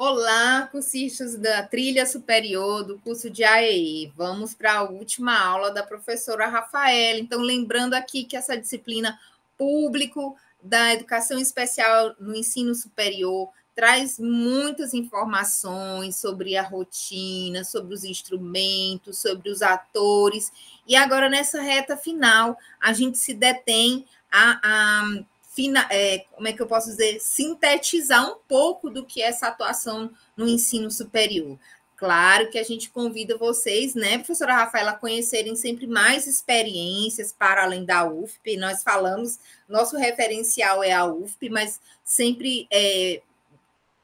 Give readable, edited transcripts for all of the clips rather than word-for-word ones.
Olá, cursistas da trilha superior do curso de AEI. Vamos para a última aula da professora Rafaela. Então, lembrando aqui que essa disciplina público da educação especial no ensino superior traz muitas informações sobre a rotina, sobre os instrumentos, sobre os atores. E agora, nessa reta final, a gente se detém como é que eu posso dizer, sintetizar um pouco do que é essa atuação no ensino superior. Claro que a gente convida vocês, né, professora Rafaela, a conhecerem sempre mais experiências para além da UFP. Nós falamos, nosso referencial é a UFP, mas sempre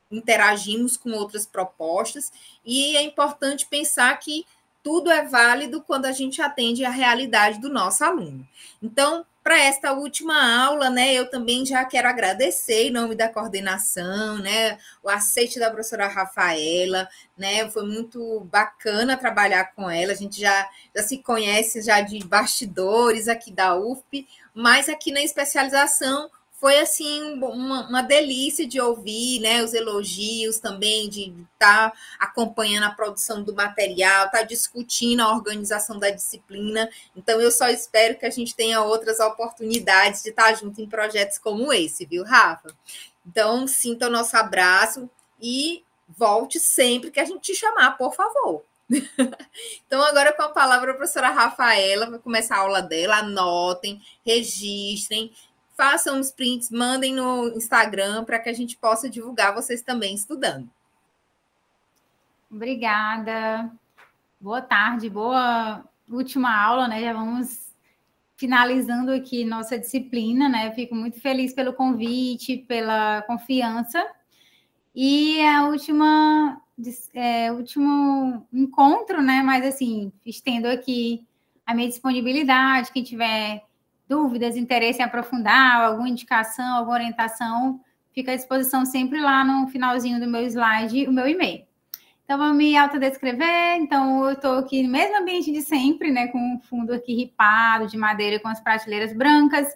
interagimos com outras propostas, e é importante pensar que tudo é válido quando a gente atende à realidade do nosso aluno. Então, para esta última aula, né, eu também já quero agradecer em nome da coordenação, né, o aceite da professora Rafaela, né, foi muito bacana trabalhar com ela, a gente já se conhece já de bastidores aqui da UFP, mas aqui na especialização foi assim uma delícia de ouvir, né, os elogios também, de estar acompanhando a produção do material, estar discutindo a organização da disciplina. Então, eu só espero que a gente tenha outras oportunidades de estar junto em projetos como esse, viu, Rafa? Então, sinta o nosso abraço e volte sempre que a gente te chamar, por favor. Então, agora com a palavra a professora Rafaela, vai começar a aula dela, anotem, registrem, façam os prints, mandem no Instagram para que a gente possa divulgar vocês também estudando. Obrigada. Boa tarde, boa última aula, né? Já vamos finalizando aqui nossa disciplina, né? Fico muito feliz pelo convite, pela confiança. E a último encontro, né? Mas assim, estendo aqui a minha disponibilidade, quem tiver dúvidas, interesse em aprofundar, alguma indicação, alguma orientação, fica à disposição sempre lá no finalzinho do meu slide, o meu e-mail. Então, vou me autodescrever. Então, eu estou aqui no mesmo ambiente de sempre, né? Com o fundo aqui ripado, de madeira, com as prateleiras brancas.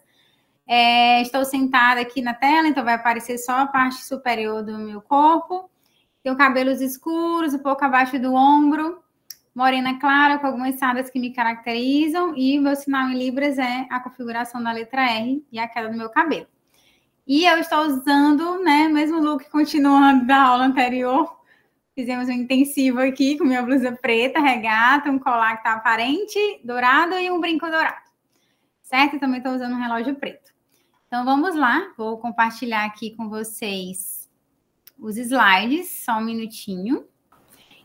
Estou sentada aqui na tela, então vai aparecer só a parte superior do meu corpo. Tenho cabelos escuros, um pouco abaixo do ombro. Morena clara, com algumas sardas que me caracterizam, e o meu sinal em libras é a configuração da letra R e a queda do meu cabelo. E eu estou usando, né, o mesmo look continuando da aula anterior. Fizemos um intensivo aqui com minha blusa preta, regata, um colar que está aparente, dourado e um brinco dourado. Certo? E também estou usando um relógio preto. Então, vamos lá. Vou compartilhar aqui com vocês os slides, só um minutinho.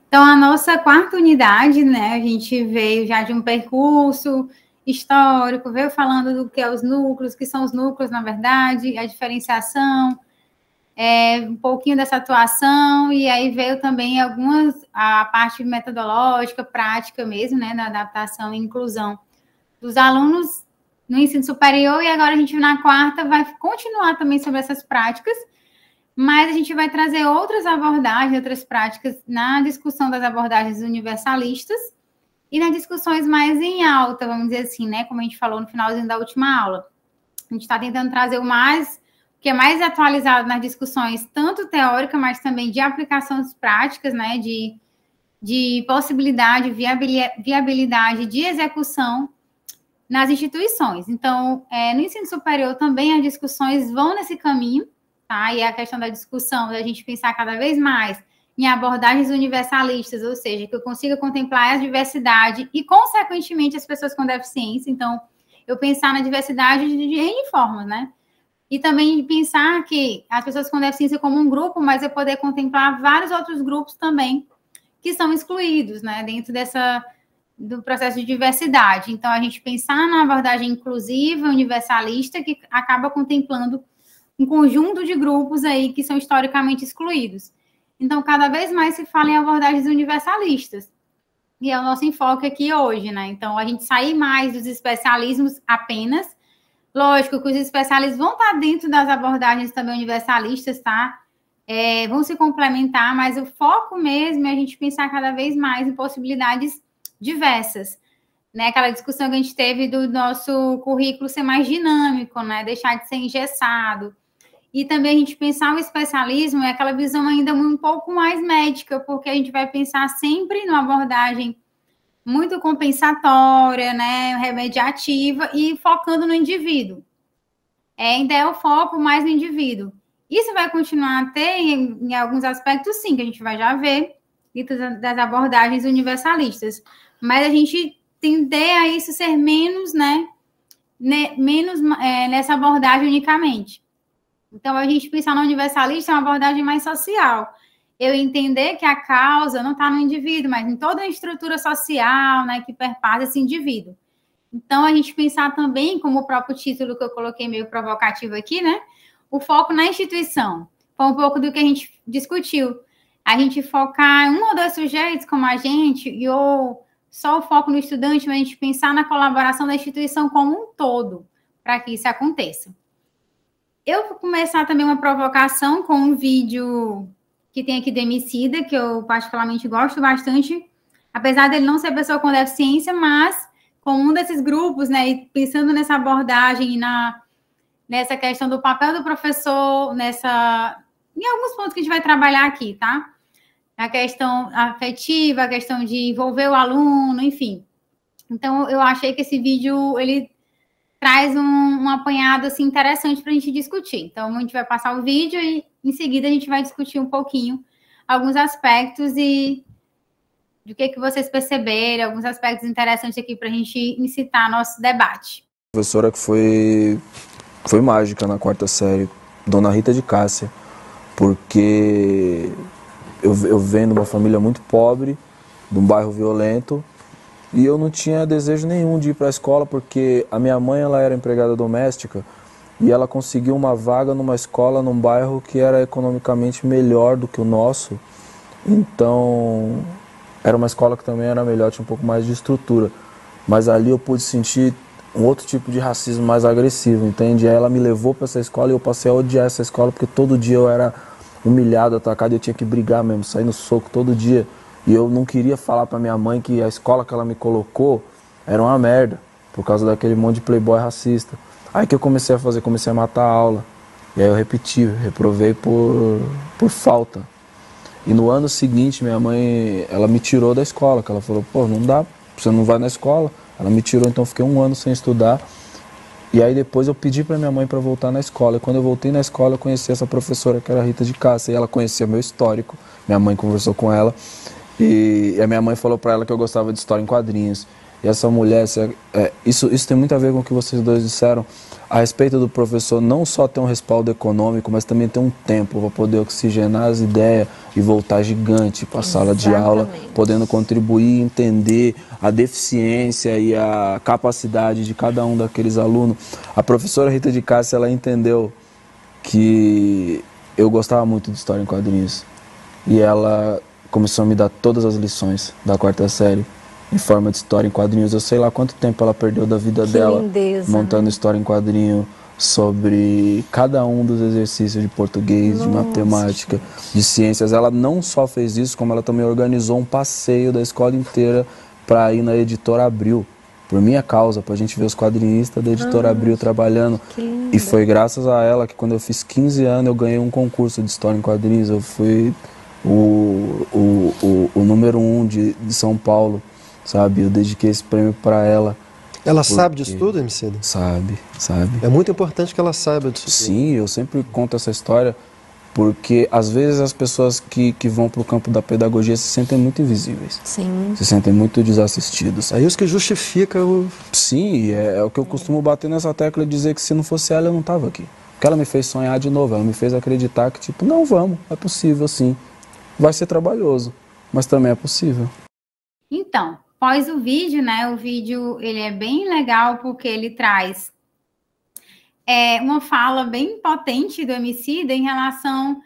Então, a nossa quarta unidade, né, a gente veio já de um percurso histórico, veio falando do que é os núcleos, que são os núcleos, na verdade, a diferenciação, um pouquinho dessa atuação, e aí veio também a parte metodológica, prática mesmo, né, da adaptação e inclusão dos alunos no ensino superior, e agora a gente, na quarta, vai continuar também sobre essas práticas, mas a gente vai trazer outras abordagens, outras práticas na discussão das abordagens universalistas e nas discussões mais em alta, vamos dizer assim, né? Como a gente falou no finalzinho da última aula. A gente está tentando trazer o que é mais atualizado nas discussões, tanto teórica, mas também de aplicações práticas, né? De possibilidade, viabilidade de execução nas instituições. Então, no ensino superior também as discussões vão nesse caminho, tá? E a questão da discussão, da gente pensar cada vez mais em abordagens universalistas, ou seja, que eu consiga contemplar a diversidade e, consequentemente, as pessoas com deficiência. Então, eu pensar na diversidade de N formas, né? E também pensar que as pessoas com deficiência como um grupo, mas eu poder contemplar vários outros grupos também que são excluídos, né? Dentro do processo de diversidade. Então, a gente pensar numa abordagem inclusiva, universalista, que acaba contemplando um conjunto de grupos aí que são historicamente excluídos. Então, cada vez mais se fala em abordagens universalistas. E é o nosso enfoque aqui hoje, né? Então, a gente sair mais dos especialismos apenas. Lógico que os especialistas vão estar dentro das abordagens também universalistas, tá? Vão se complementar, mas o foco mesmo é a gente pensar cada vez mais em possibilidades diversas, né? Aquela discussão que a gente teve do nosso currículo ser mais dinâmico, né? Deixar de ser engessado. E também a gente pensar o especialismo é aquela visão ainda um pouco mais médica, porque a gente vai pensar sempre numa abordagem muito compensatória, né, remediativa e focando no indivíduo. Ainda é o foco mais no indivíduo. Isso vai continuar a ter em alguns aspectos, sim, que a gente vai já ver das abordagens universalistas. Mas a gente tender a isso ser menos, né, menos nessa abordagem unicamente. Então, a gente pensar no universalista é uma abordagem mais social. Eu entender que a causa não está no indivíduo, mas em toda a estrutura social, né, que perpassa esse indivíduo. Então, a gente pensar também, como o próprio título que eu coloquei meio provocativo aqui, né, o foco na instituição. Foi um pouco do que a gente discutiu. A gente focar em um ou dois sujeitos como a gente, ou só o foco no estudante, mas a gente pensar na colaboração da instituição como um todo, para que isso aconteça. Eu vou começar também uma provocação com um vídeo que tem aqui do Emicida, que eu particularmente gosto bastante, apesar dele não ser pessoa com deficiência, mas com um desses grupos, né, e pensando nessa abordagem e nessa questão do papel do professor, em alguns pontos que a gente vai trabalhar aqui, tá? A questão afetiva, a questão de envolver o aluno, enfim. Então, eu achei que esse vídeo, ele traz um apanhado assim, interessante para a gente discutir. Então, a gente vai passar o vídeo e, em seguida, a gente vai discutir um pouquinho alguns aspectos e do que vocês perceberam, alguns aspectos interessantes aqui para a gente incitar nosso debate. Professora que foi mágica na quarta série, Dona Rita de Cássia, porque eu venho de uma família muito pobre, de um bairro violento, e eu não tinha desejo nenhum de ir para a escola, porque a minha mãe ela era empregada doméstica e ela conseguiu uma vaga numa escola num bairro que era economicamente melhor do que o nosso. Então, era uma escola que também era melhor, tinha um pouco mais de estrutura. Mas ali eu pude sentir um outro tipo de racismo mais agressivo, entende? Aí ela me levou para essa escola e eu passei a odiar essa escola, porque todo dia eu era humilhado, atacado, e eu tinha que brigar mesmo, sair no soco todo dia. E eu não queria falar para minha mãe que a escola que ela me colocou era uma merda, por causa daquele monte de playboy racista. Aí que eu comecei a matar a aula. E aí eu reprovei por falta. E no ano seguinte, minha mãe, ela me tirou da escola, que ela falou, pô, não dá, você não vai na escola. Ela me tirou, então eu fiquei um ano sem estudar. E aí depois eu pedi para minha mãe para voltar na escola. E quando eu voltei na escola, eu conheci essa professora, que era a Rita de Cássia, e ela conhecia meu histórico. Minha mãe conversou com ela. E a minha mãe falou para ela que eu gostava de história em quadrinhos. E essa mulher, isso tem muito a ver com o que vocês dois disseram, a respeito do professor não só ter um respaldo econômico, mas também ter um tempo para poder oxigenar as ideias e voltar gigante para a sala de aula, podendo contribuir, entender a deficiência e a capacidade de cada um daqueles alunos. A professora Rita de Cássia, ela entendeu que eu gostava muito de história em quadrinhos. E ela começou a me dar todas as lições da quarta série em forma de história em quadrinhos. Eu sei lá quanto tempo ela perdeu da vida dela montando história em quadrinho sobre cada um dos exercícios de português, de matemática, de ciências. Ela não só fez isso, como ela também organizou um passeio da escola inteira para ir na Editora Abril, por minha causa, para a gente ver os quadrinistas da Editora Abril trabalhando. E foi graças a ela que quando eu fiz 15 anos eu ganhei um concurso de história em quadrinhos. Eu fui o número 1 de São Paulo, sabe? Eu dediquei esse prêmio para ela. Ela sabe disso tudo, Emicida? Sabe. É muito importante que ela saiba disso tudo. Sim, eu sempre conto essa história porque às vezes as pessoas que vão para o campo da pedagogia se sentem muito invisíveis. Sim. Se sentem muito desassistidos. É isso que justifica o... Sim, é o que eu costumo bater nessa tecla e dizer que se não fosse ela eu não estava aqui. Porque ela me fez sonhar de novo, ela me fez acreditar que tipo, não, vamos, é possível sim. Vai ser trabalhoso, mas também é possível. Então, após o vídeo, né? O vídeo ele é bem legal porque ele traz uma fala bem potente do Emicida em relação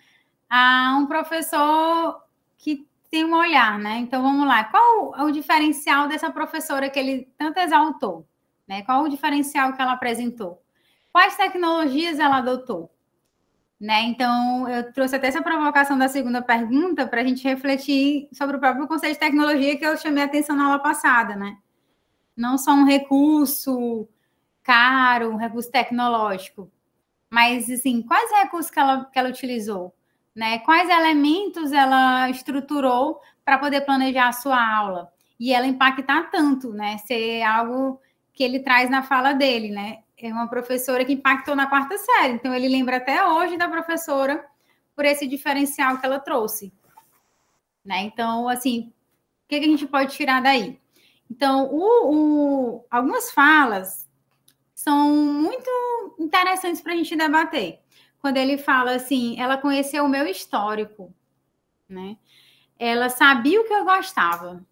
a um professor que tem um olhar, né? Então, vamos lá. Qual é o diferencial dessa professora que ele tanto exaltou? Né? Qual o diferencial que ela apresentou? Quais tecnologias ela adotou? Né? Então, eu trouxe até essa provocação da segunda pergunta para a gente refletir sobre o próprio conceito de tecnologia que eu chamei a atenção na aula passada, né? Não só um recurso caro, um recurso tecnológico, mas, assim, quais recursos que ela utilizou? Né? Quais elementos ela estruturou para poder planejar a sua aula? E ela impactar tanto, né? Ser algo que ele traz na fala dele, né? É uma professora que impactou na 4ª série, então ele lembra até hoje da professora por esse diferencial que ela trouxe. Né? Então, assim, o que a gente pode tirar daí? Então, algumas falas são muito interessantes para a gente debater. Quando ele fala assim, ela conheceu o meu histórico, né? Ela sabia o que eu gostava.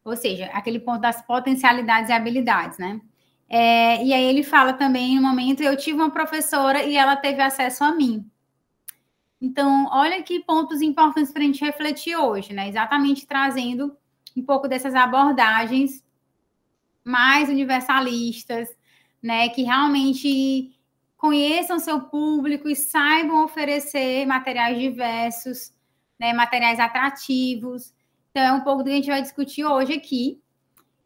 Ou seja, aquele ponto das potencialidades e habilidades, né? E aí ele fala também, no momento, eu tive uma professora e ela teve acesso a mim. Então, olha que pontos importantes para a gente refletir hoje, né? Exatamente trazendo um pouco dessas abordagens mais universalistas, né? Que realmente conheçam seu público e saibam oferecer materiais diversos, né? Materiais atrativos. Então, é um pouco do que a gente vai discutir hoje aqui.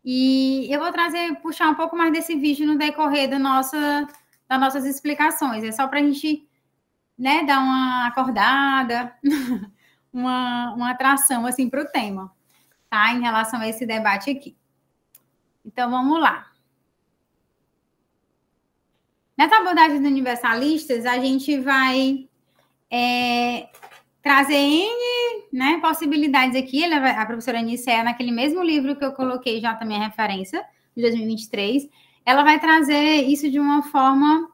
E eu vou puxar um pouco mais desse vídeo no decorrer das nossas explicações. É só para a gente, né, dar uma acordada, uma atração assim, para o tema, tá? Em relação a esse debate aqui. Então, vamos lá. Nessa abordagem dos universalistas, a gente vai trazer N, né, possibilidades aqui. A professora Nicéia, naquele mesmo livro que eu coloquei já também a referência, de 2023, ela vai trazer isso de uma forma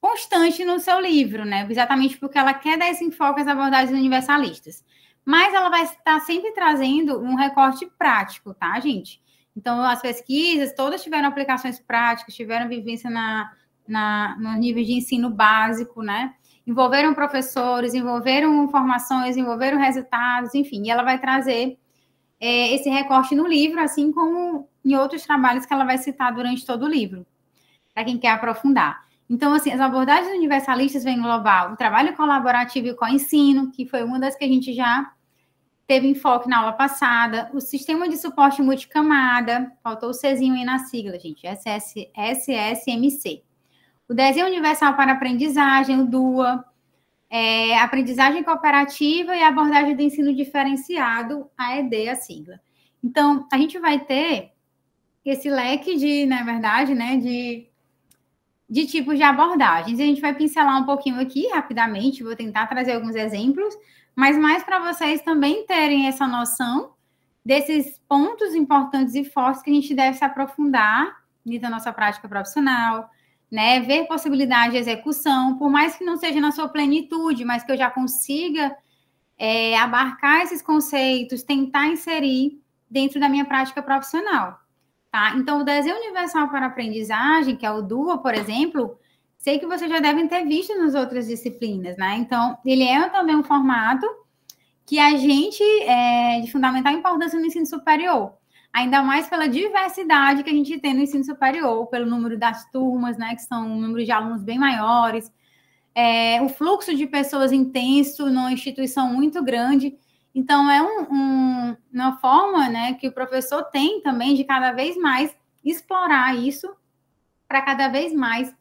constante no seu livro, né? Exatamente porque ela quer dar esse enfoque às abordagens universalistas. Mas ela vai estar sempre trazendo um recorte prático, tá, gente? Então, as pesquisas todas tiveram aplicações práticas, tiveram vivência no nível de ensino básico, né? Envolveram professores, envolveram informações, envolveram resultados, enfim. E ela vai trazer esse recorte no livro, assim como em outros trabalhos que ela vai citar durante todo o livro, para quem quer aprofundar. Então, assim, as abordagens universalistas vêm englobar o trabalho colaborativo e o co-ensino, que foi uma das que a gente já teve enfoque na aula passada, o sistema de suporte multicamada, faltou o Czinho aí na sigla, gente, SSMC. O desenho universal para aprendizagem, o DUA, aprendizagem cooperativa e abordagem do ensino diferenciado, AED, a sigla. Então, a gente vai ter esse leque na verdade, né, de tipos de abordagens. E a gente vai pincelar um pouquinho aqui, rapidamente, vou tentar trazer alguns exemplos, mas mais para vocês também terem essa noção desses pontos importantes e fortes que a gente deve se aprofundar na nossa prática profissional, né? Ver possibilidade de execução, por mais que não seja na sua plenitude, mas que eu já consiga abarcar esses conceitos, tentar inserir dentro da minha prática profissional. Tá? Então, o desenho universal para aprendizagem, que é o DUA, por exemplo, sei que vocês já devem ter visto nas outras disciplinas, né? Então, ele é também um formato que a gente de fundamental importância no ensino superior, ainda mais pela diversidade que a gente tem no ensino superior, pelo número das turmas, né? Que são um número de alunos bem maiores, o fluxo de pessoas intenso numa instituição muito grande. Então, é uma forma, né, que o professor tem também de cada vez mais explorar isso para cada vez mais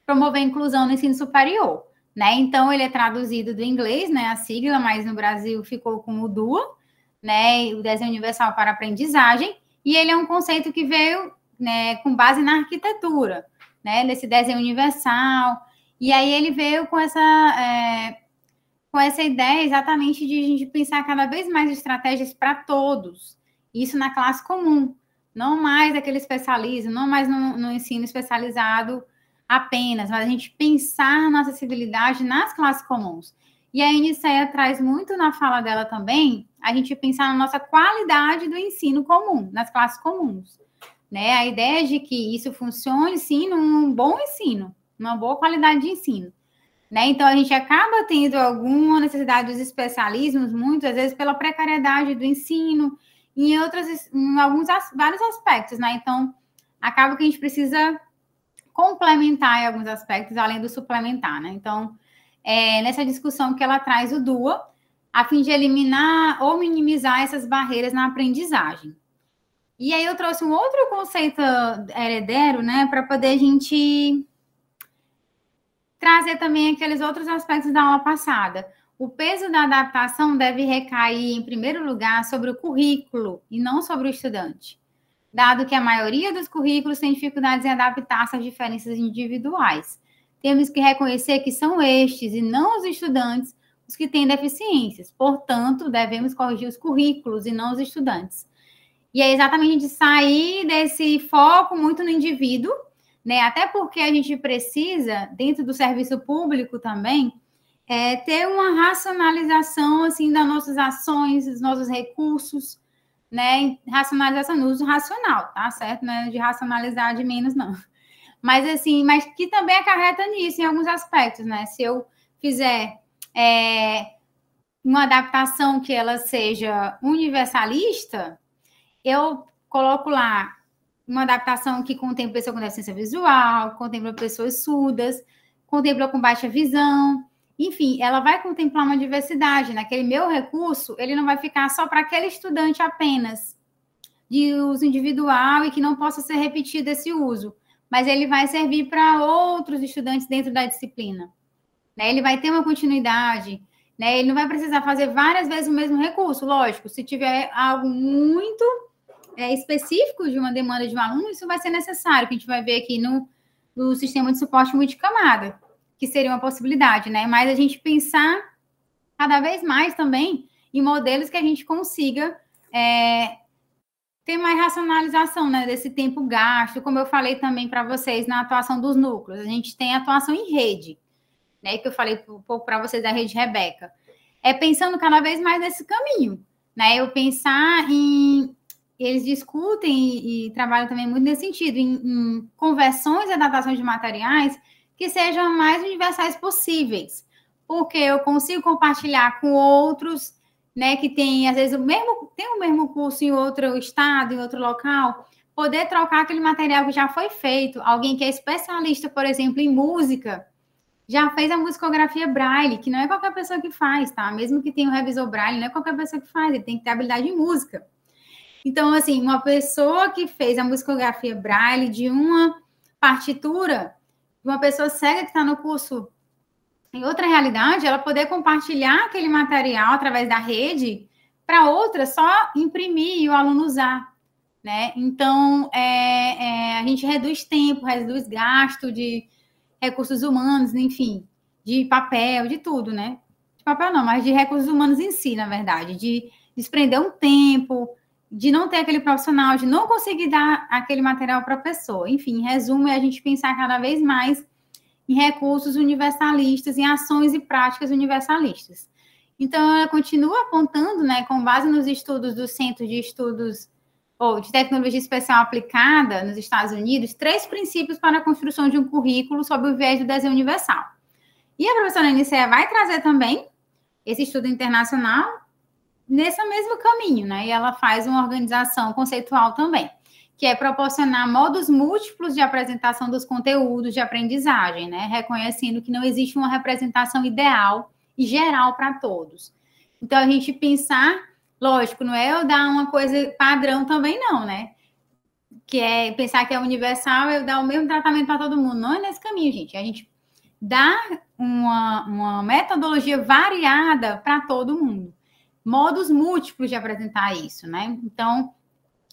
promover a inclusão no ensino superior, né? Então, ele é traduzido do inglês, né, a sigla, mas no Brasil ficou com o DUA, né, o Desenho Universal para Aprendizagem, e ele é um conceito que veio, né, com base na arquitetura, né, nesse desenho universal, e aí ele veio com essa ideia exatamente de a gente pensar cada vez mais estratégias para todos, isso na classe comum, não mais aquele especialismo, não mais no ensino especializado apenas, mas a gente pensar na acessibilidade nas classes comuns. E a Nicéia traz muito na fala dela também, a gente pensar na nossa qualidade do ensino comum, nas classes comuns, né? A ideia de que isso funcione, sim, num bom ensino, uma boa qualidade de ensino. Né? Então, a gente acaba tendo alguma necessidade dos especialismos, muitas vezes, pela precariedade do ensino, em vários aspectos, né? Então, acaba que a gente precisa complementar em alguns aspectos, além do suplementar, né? Então, nessa discussão que ela traz o DUA, a fim de eliminar ou minimizar essas barreiras na aprendizagem. E aí eu trouxe um outro conceito herdeiro, né? Para poder a gente trazer também aqueles outros aspectos da aula passada. O peso da adaptação deve recair, em primeiro lugar, sobre o currículo e não sobre o estudante, dado que a maioria dos currículos tem dificuldades em adaptar-se às diferenças individuais. Temos que reconhecer que são estes, e não os estudantes, os que têm deficiências. Portanto, devemos corrigir os currículos e não os estudantes. E é exatamente de sair desse foco muito no indivíduo, né? Até porque a gente precisa, dentro do serviço público também, ter uma racionalização assim, das nossas ações, dos nossos recursos, né? Racionalização no uso racional, tá certo? Não é de racionalizar de menos, não. Mas assim, mas que também acarreta nisso em alguns aspectos, né? Se eu fizer uma adaptação que ela seja universalista, eu coloco lá uma adaptação que contempla pessoa com deficiência visual, contempla pessoas surdas, contempla com baixa visão, enfim, ela vai contemplar uma diversidade. Naquele meu recurso, ele não vai ficar só para aquele estudante apenas, de uso individual e que não possa ser repetido esse uso, mas ele vai servir para outros estudantes dentro da disciplina, né? Ele vai ter uma continuidade, né? Ele não vai precisar fazer várias vezes o mesmo recurso, lógico, se tiver algo muito específico de uma demanda de um aluno, isso vai ser necessário, que a gente vai ver aqui no sistema de suporte multicamada, que seria uma possibilidade, né? Mas a gente pensar cada vez mais também em modelos que a gente consiga ter mais racionalização, né, desse tempo gasto, como eu falei também para vocês na atuação dos núcleos. A gente tem atuação em rede, né, que eu falei um pouco para vocês da Rede Rebeca. Pensando cada vez mais nesse caminho, né? Eu pensar em... Eles discutem e trabalham também muito nesse sentido, em conversões e adaptações de materiais que sejam mais universais possíveis, porque eu consigo compartilhar com outros, né, que tem, às vezes, tem o mesmo curso em outro estado, em outro local, poder trocar aquele material que já foi feito. Alguém que é especialista, por exemplo, em música, já fez a musicografia Braille, que não é qualquer pessoa que faz, tá? Mesmo que tenha o revisor Braille, não é qualquer pessoa que faz, ele tem que ter habilidade em música. Então, assim, uma pessoa que fez a musicografia Braille de uma partitura, uma pessoa cega que está no curso em outra realidade, ela poder compartilhar aquele material através da rede para outra só imprimir e o aluno usar, né? Então, a gente reduz tempo, reduz gasto de recursos humanos, enfim, de papel, de tudo, né? De papel não, mas de recursos humanos em si, na verdade, de desprender um tempo, de não ter aquele profissional, de não conseguir dar aquele material para a pessoa. Enfim, em resumo, é a gente pensar cada vez mais em recursos universalistas, em ações e práticas universalistas. Então, ela continua apontando, né, com base nos estudos do Centro de Estudos ou de Tecnologia Especial Aplicada nos Estados Unidos, 3 princípios para a construção de um currículo sob o viés do desenho universal. E a professora Nicéia vai trazer também esse estudo internacional nesse mesmo caminho, né? E ela faz uma organização conceitual também, que é proporcionar modos múltiplos de apresentação dos conteúdos de aprendizagem, né? Reconhecendo que não existe uma representação ideal e geral para todos. Então, a gente pensar, lógico, não é eu dar uma coisa padrão também não, né? Que é pensar que é universal, eu dar o mesmo tratamento para todo mundo. Não é nesse caminho, gente. A gente dá uma metodologia variada para todo mundo. Modos múltiplos de apresentar isso, né? Então,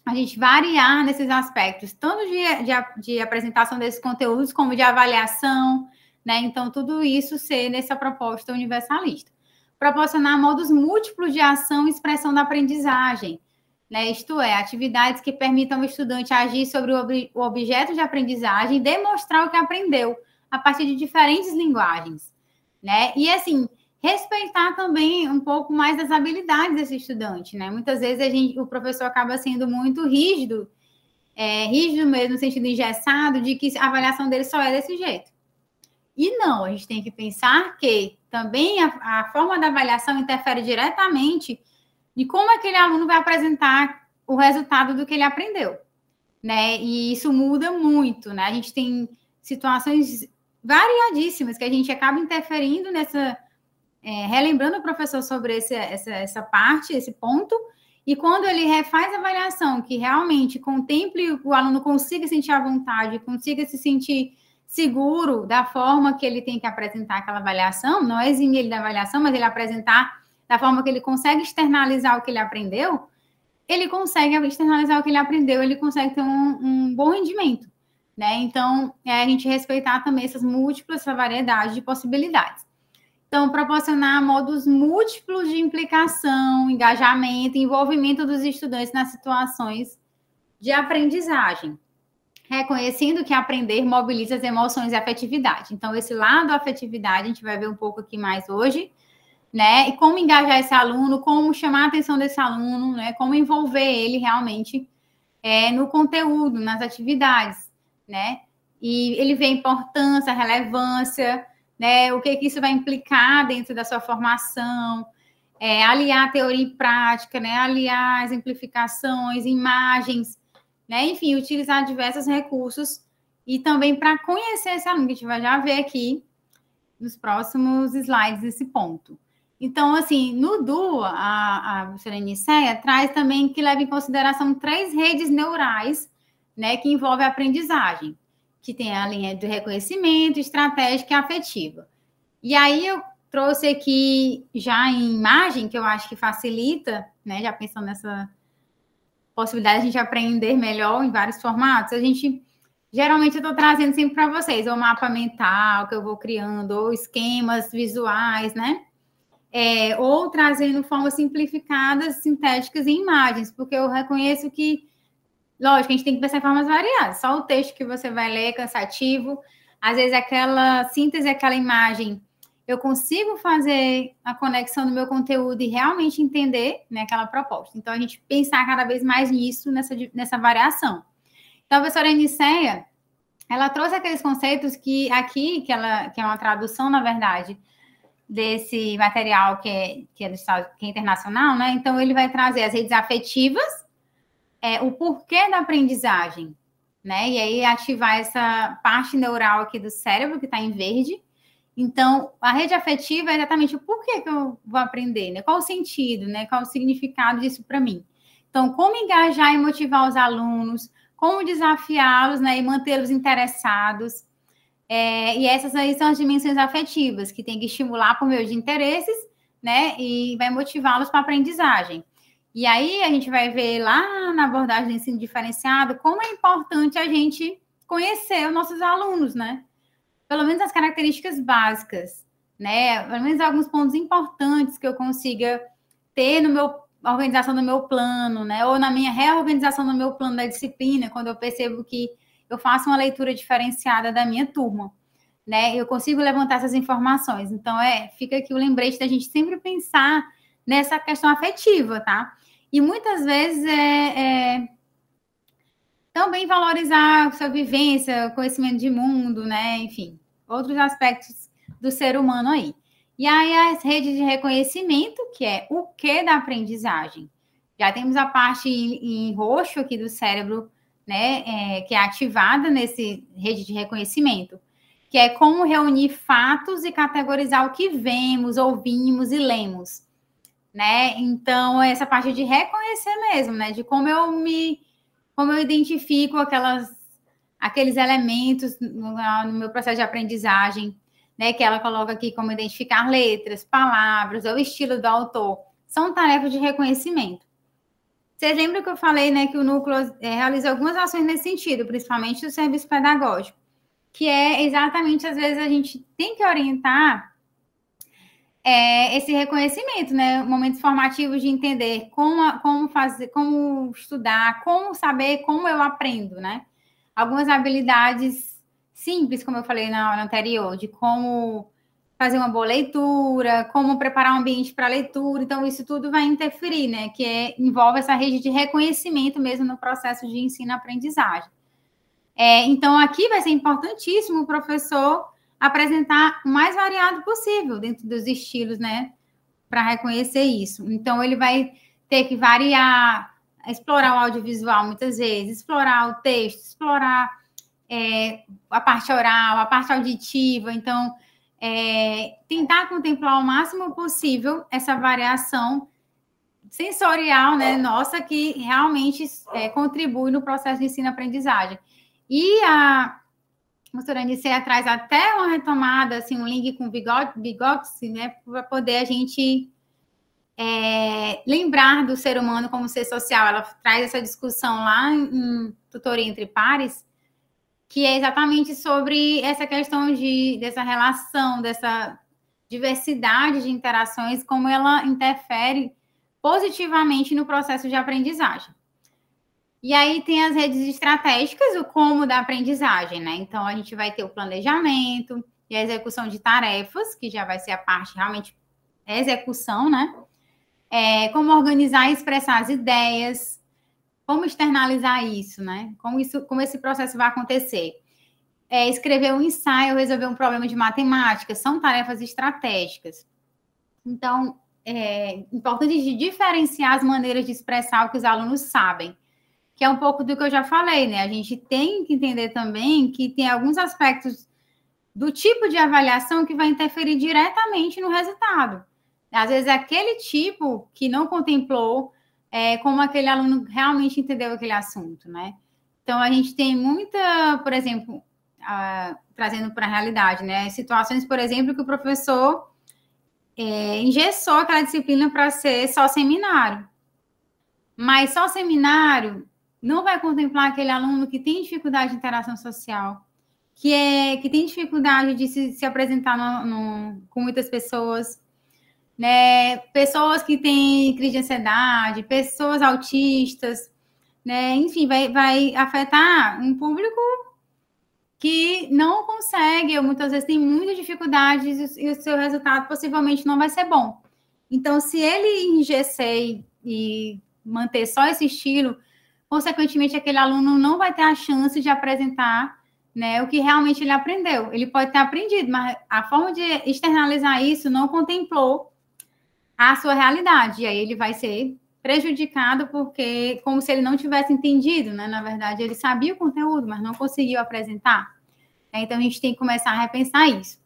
a gente variar nesses aspectos, tanto de apresentação desses conteúdos, como de avaliação, né? Então, tudo isso ser nessa proposta universalista. Proporcionar modos múltiplos de ação e expressão da aprendizagem, né? Isto é, atividades que permitam ao estudante agir sobre o objeto de aprendizagem e demonstrar o que aprendeu a partir de diferentes linguagens, né? E, assim, respeitar também um pouco mais das habilidades desse estudante, né? Muitas vezes o professor acaba sendo muito rígido, rígido mesmo no sentido engessado, de que a avaliação dele só é desse jeito. E não, a gente tem que pensar que também a forma da avaliação interfere diretamente de como aquele aluno vai apresentar o resultado do que ele aprendeu, né? E isso muda muito, né? A gente tem situações variadíssimas que a gente acaba interferindo nessa... relembrando o professor sobre essa parte, esse ponto, e quando ele refaz a avaliação, que realmente contemple o aluno consiga sentir a vontade, consiga se sentir seguro da forma que ele tem que apresentar aquela avaliação, não exime ele da avaliação, mas ele apresentar da forma que ele consegue externalizar o que ele aprendeu, ele consegue externalizar o que ele aprendeu, ele consegue ter um bom rendimento, né? Então, a gente respeitar também essas múltiplas, essa variedade de possibilidades. Então, proporcionar modos múltiplos de implicação, engajamento, envolvimento dos estudantes nas situações de aprendizagem, reconhecendo que aprender mobiliza as emoções e a afetividade. Então, esse lado da afetividade, a gente vai ver um pouco aqui mais hoje, né? E como engajar esse aluno, como chamar a atenção desse aluno, né? Como envolver ele realmente no conteúdo, nas atividades, né? E ele vê a importância, a relevância, né? O que isso vai implicar dentro da sua formação, aliar teoria e prática, né? Aliar exemplificações, imagens, né? Enfim, utilizar diversos recursos e também para conhecer esse aluno, que a gente vai já ver aqui nos próximos slides esse ponto. Então, assim, no DU, a professora Nicéia traz também que leva em consideração 3 redes neurais, né, que envolvem a aprendizagem, que tem a linha do reconhecimento, estratégica e afetiva. E aí eu trouxe aqui já em imagem, que eu acho que facilita, né, já pensando nessa possibilidade de a gente aprender melhor em vários formatos, geralmente eu estou trazendo sempre para vocês, ou mapa mental que eu vou criando, ou esquemas visuais, né? Ou trazendo formas simplificadas, sintéticas em imagens, porque eu reconheço que, lógico, a gente tem que pensar em formas variadas. Só o texto que você vai ler é cansativo. Às vezes, aquela síntese, aquela imagem, eu consigo fazer a conexão do meu conteúdo e realmente entender, né, aquela proposta. Então, a gente pensar cada vez mais nisso, nessa variação. Então, a professora Nicéia, ela trouxe aqueles conceitos que aqui, que é uma tradução, na verdade, desse material que é internacional, né? Então, ele vai trazer as redes afetivas, o porquê da aprendizagem, né? E aí, ativar essa parte neural aqui do cérebro, que está em verde. Então, a rede afetiva é exatamente o porquê que eu vou aprender, né? Qual o sentido, né? Qual o significado disso para mim? Então, como engajar e motivar os alunos, como desafiá-los, né? E mantê-los interessados. E essas aí são as dimensões afetivas, que tem que estimular por meio de interesses, né? E vai motivá-los para a aprendizagem. E aí a gente vai ver lá na abordagem do ensino diferenciado como é importante a gente conhecer os nossos alunos, né? Pelo menos as características básicas, né? Pelo menos alguns pontos importantes que eu consiga ter na organização do meu plano, né? Ou na minha reorganização do meu plano da disciplina, quando eu percebo que eu faço uma leitura diferenciada da minha turma, né? Eu consigo levantar essas informações. Então, fica aqui o lembrete da gente sempre pensar nessa questão afetiva, tá? E muitas vezes também valorizar a sua vivência, conhecimento de mundo, né? Enfim, outros aspectos do ser humano aí. E aí, as redes de reconhecimento, que é o que da aprendizagem. Já temos a parte em roxo aqui do cérebro, né, que é ativada nesse rede de reconhecimento, que é como reunir fatos e categorizar o que vemos, ouvimos e lemos, né? Então, essa parte de reconhecer mesmo, né, de como eu identifico aqueles elementos no meu processo de aprendizagem, né, que ela coloca aqui como identificar letras, palavras, ou estilo do autor, são tarefas de reconhecimento. Vocês lembram que eu falei, né, que o núcleo realiza algumas ações nesse sentido, principalmente do serviço pedagógico, que é exatamente, às vezes, a gente tem que orientar esse reconhecimento, né, momentos formativos de entender como fazer, como estudar, como saber como eu aprendo, né? Algumas habilidades simples, como eu falei na aula anterior, de como fazer uma boa leitura, como preparar um ambiente para leitura. Então, isso tudo vai interferir, né? Que envolve essa rede de reconhecimento mesmo no processo de ensino-aprendizagem. Então, aqui vai ser importantíssimo o professor apresentar o mais variado possível dentro dos estilos, né? Para reconhecer isso. Então, ele vai ter que variar, explorar o audiovisual muitas vezes, explorar o texto, explorar a parte oral, a parte auditiva. Então, tentar contemplar o máximo possível essa variação sensorial, né, nossa, que realmente contribui no processo de ensino-aprendizagem. E a professora Aniceia traz até uma retomada, assim, um link com Vygotsky, né, para poder a gente lembrar do ser humano como ser social. Ela traz essa discussão lá em Tutoria entre Pares, que é exatamente sobre essa questão dessa relação, dessa diversidade de interações, como ela interfere positivamente no processo de aprendizagem. E aí tem as redes estratégicas, o como da aprendizagem, né? Então, a gente vai ter o planejamento e a execução de tarefas, que já vai ser a parte realmente execução, né? Como organizar e expressar as ideias, como externalizar isso, né? Como esse processo vai acontecer. Escrever um ensaio, resolver um problema de matemática, são tarefas estratégicas. Então, é importante de diferenciar as maneiras de expressar o que os alunos sabem, que é um pouco do que eu já falei, né? A gente tem que entender também que tem alguns aspectos do tipo de avaliação que vai interferir diretamente no resultado. Às vezes, aquele tipo que não contemplou como aquele aluno realmente entendeu aquele assunto, né? Então, a gente tem muita, por exemplo, trazendo para a realidade, né? Situações, por exemplo, que o professor engessou aquela disciplina para ser só seminário. Mas só seminário não vai contemplar aquele aluno que tem dificuldade de interação social, que tem dificuldade de se apresentar com muitas pessoas, né? Pessoas que têm crise de ansiedade, pessoas autistas, né? Enfim, vai afetar um público que não consegue, ou muitas vezes tem muitas dificuldades e o seu resultado possivelmente não vai ser bom. Então, se ele engesser e manter só esse estilo, consequentemente, aquele aluno não vai ter a chance de apresentar, né, o que realmente ele aprendeu. Ele pode ter aprendido, mas a forma de externalizar isso não contemplou a sua realidade. E aí ele vai ser prejudicado porque, como se ele não tivesse entendido, né? Na verdade, ele sabia o conteúdo, mas não conseguiu apresentar. Então, a gente tem que começar a repensar isso.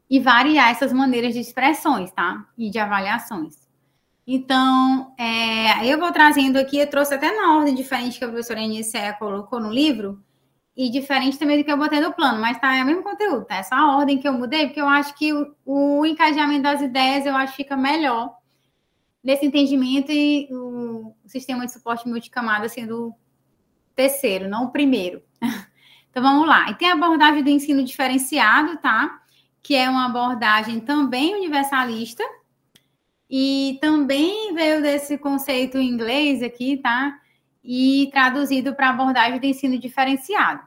E variar essas maneiras de expressões, tá? E de avaliações. Então, eu vou trazendo aqui, eu trouxe até na ordem diferente que a professora Aniceia colocou no livro, e diferente também do que eu botei no plano, mas tá, é o mesmo conteúdo, tá? É só a ordem que eu mudei, porque eu acho que o encadeamento das ideias, eu acho que fica melhor nesse entendimento e o sistema de suporte multicamada sendo o terceiro, não o primeiro. Então, vamos lá. E tem a abordagem do ensino diferenciado, tá? Que é uma abordagem também universalista, e também veio desse conceito em inglês aqui, tá? E traduzido para a abordagem do ensino diferenciado.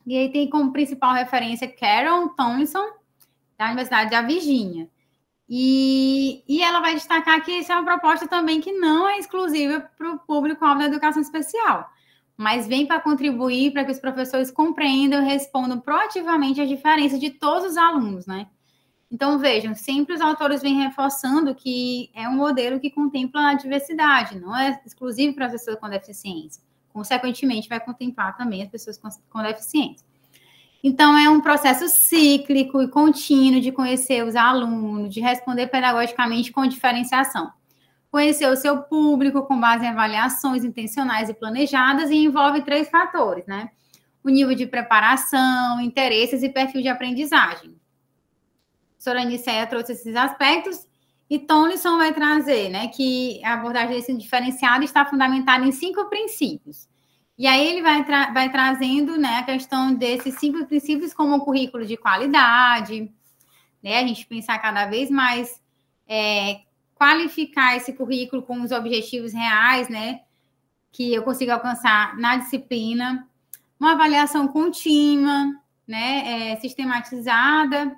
E aí tem como principal referência Carol Tomlinson, da Universidade da Virgínia. E ela vai destacar que isso é uma proposta também que não é exclusiva para o público-alvo da educação especial, mas vem para contribuir para que os professores compreendam e respondam proativamente às diferenças de todos os alunos, né? Então, vejam, sempre os autores vêm reforçando que é um modelo que contempla a diversidade, não é exclusivo para as pessoas com deficiência. Consequentemente, vai contemplar também as pessoas com deficiência. Então, é um processo cíclico e contínuo de conhecer os alunos, de responder pedagogicamente com diferenciação. Conhecer o seu público com base em avaliações intencionais e planejadas e envolve 3 fatores, né? O nível de preparação, interesses e perfil de aprendizagem. A professora Aniceia trouxe esses aspectos e Tomlinson vai trazer, né, que a abordagem desse diferenciado está fundamentada em 5 princípios. E aí ele vai trazendo, né, a questão desses 5 princípios como um currículo de qualidade, né, a gente pensar cada vez mais, qualificar esse currículo com os objetivos reais, né, que eu consigo alcançar na disciplina, uma avaliação contínua, né, sistematizada,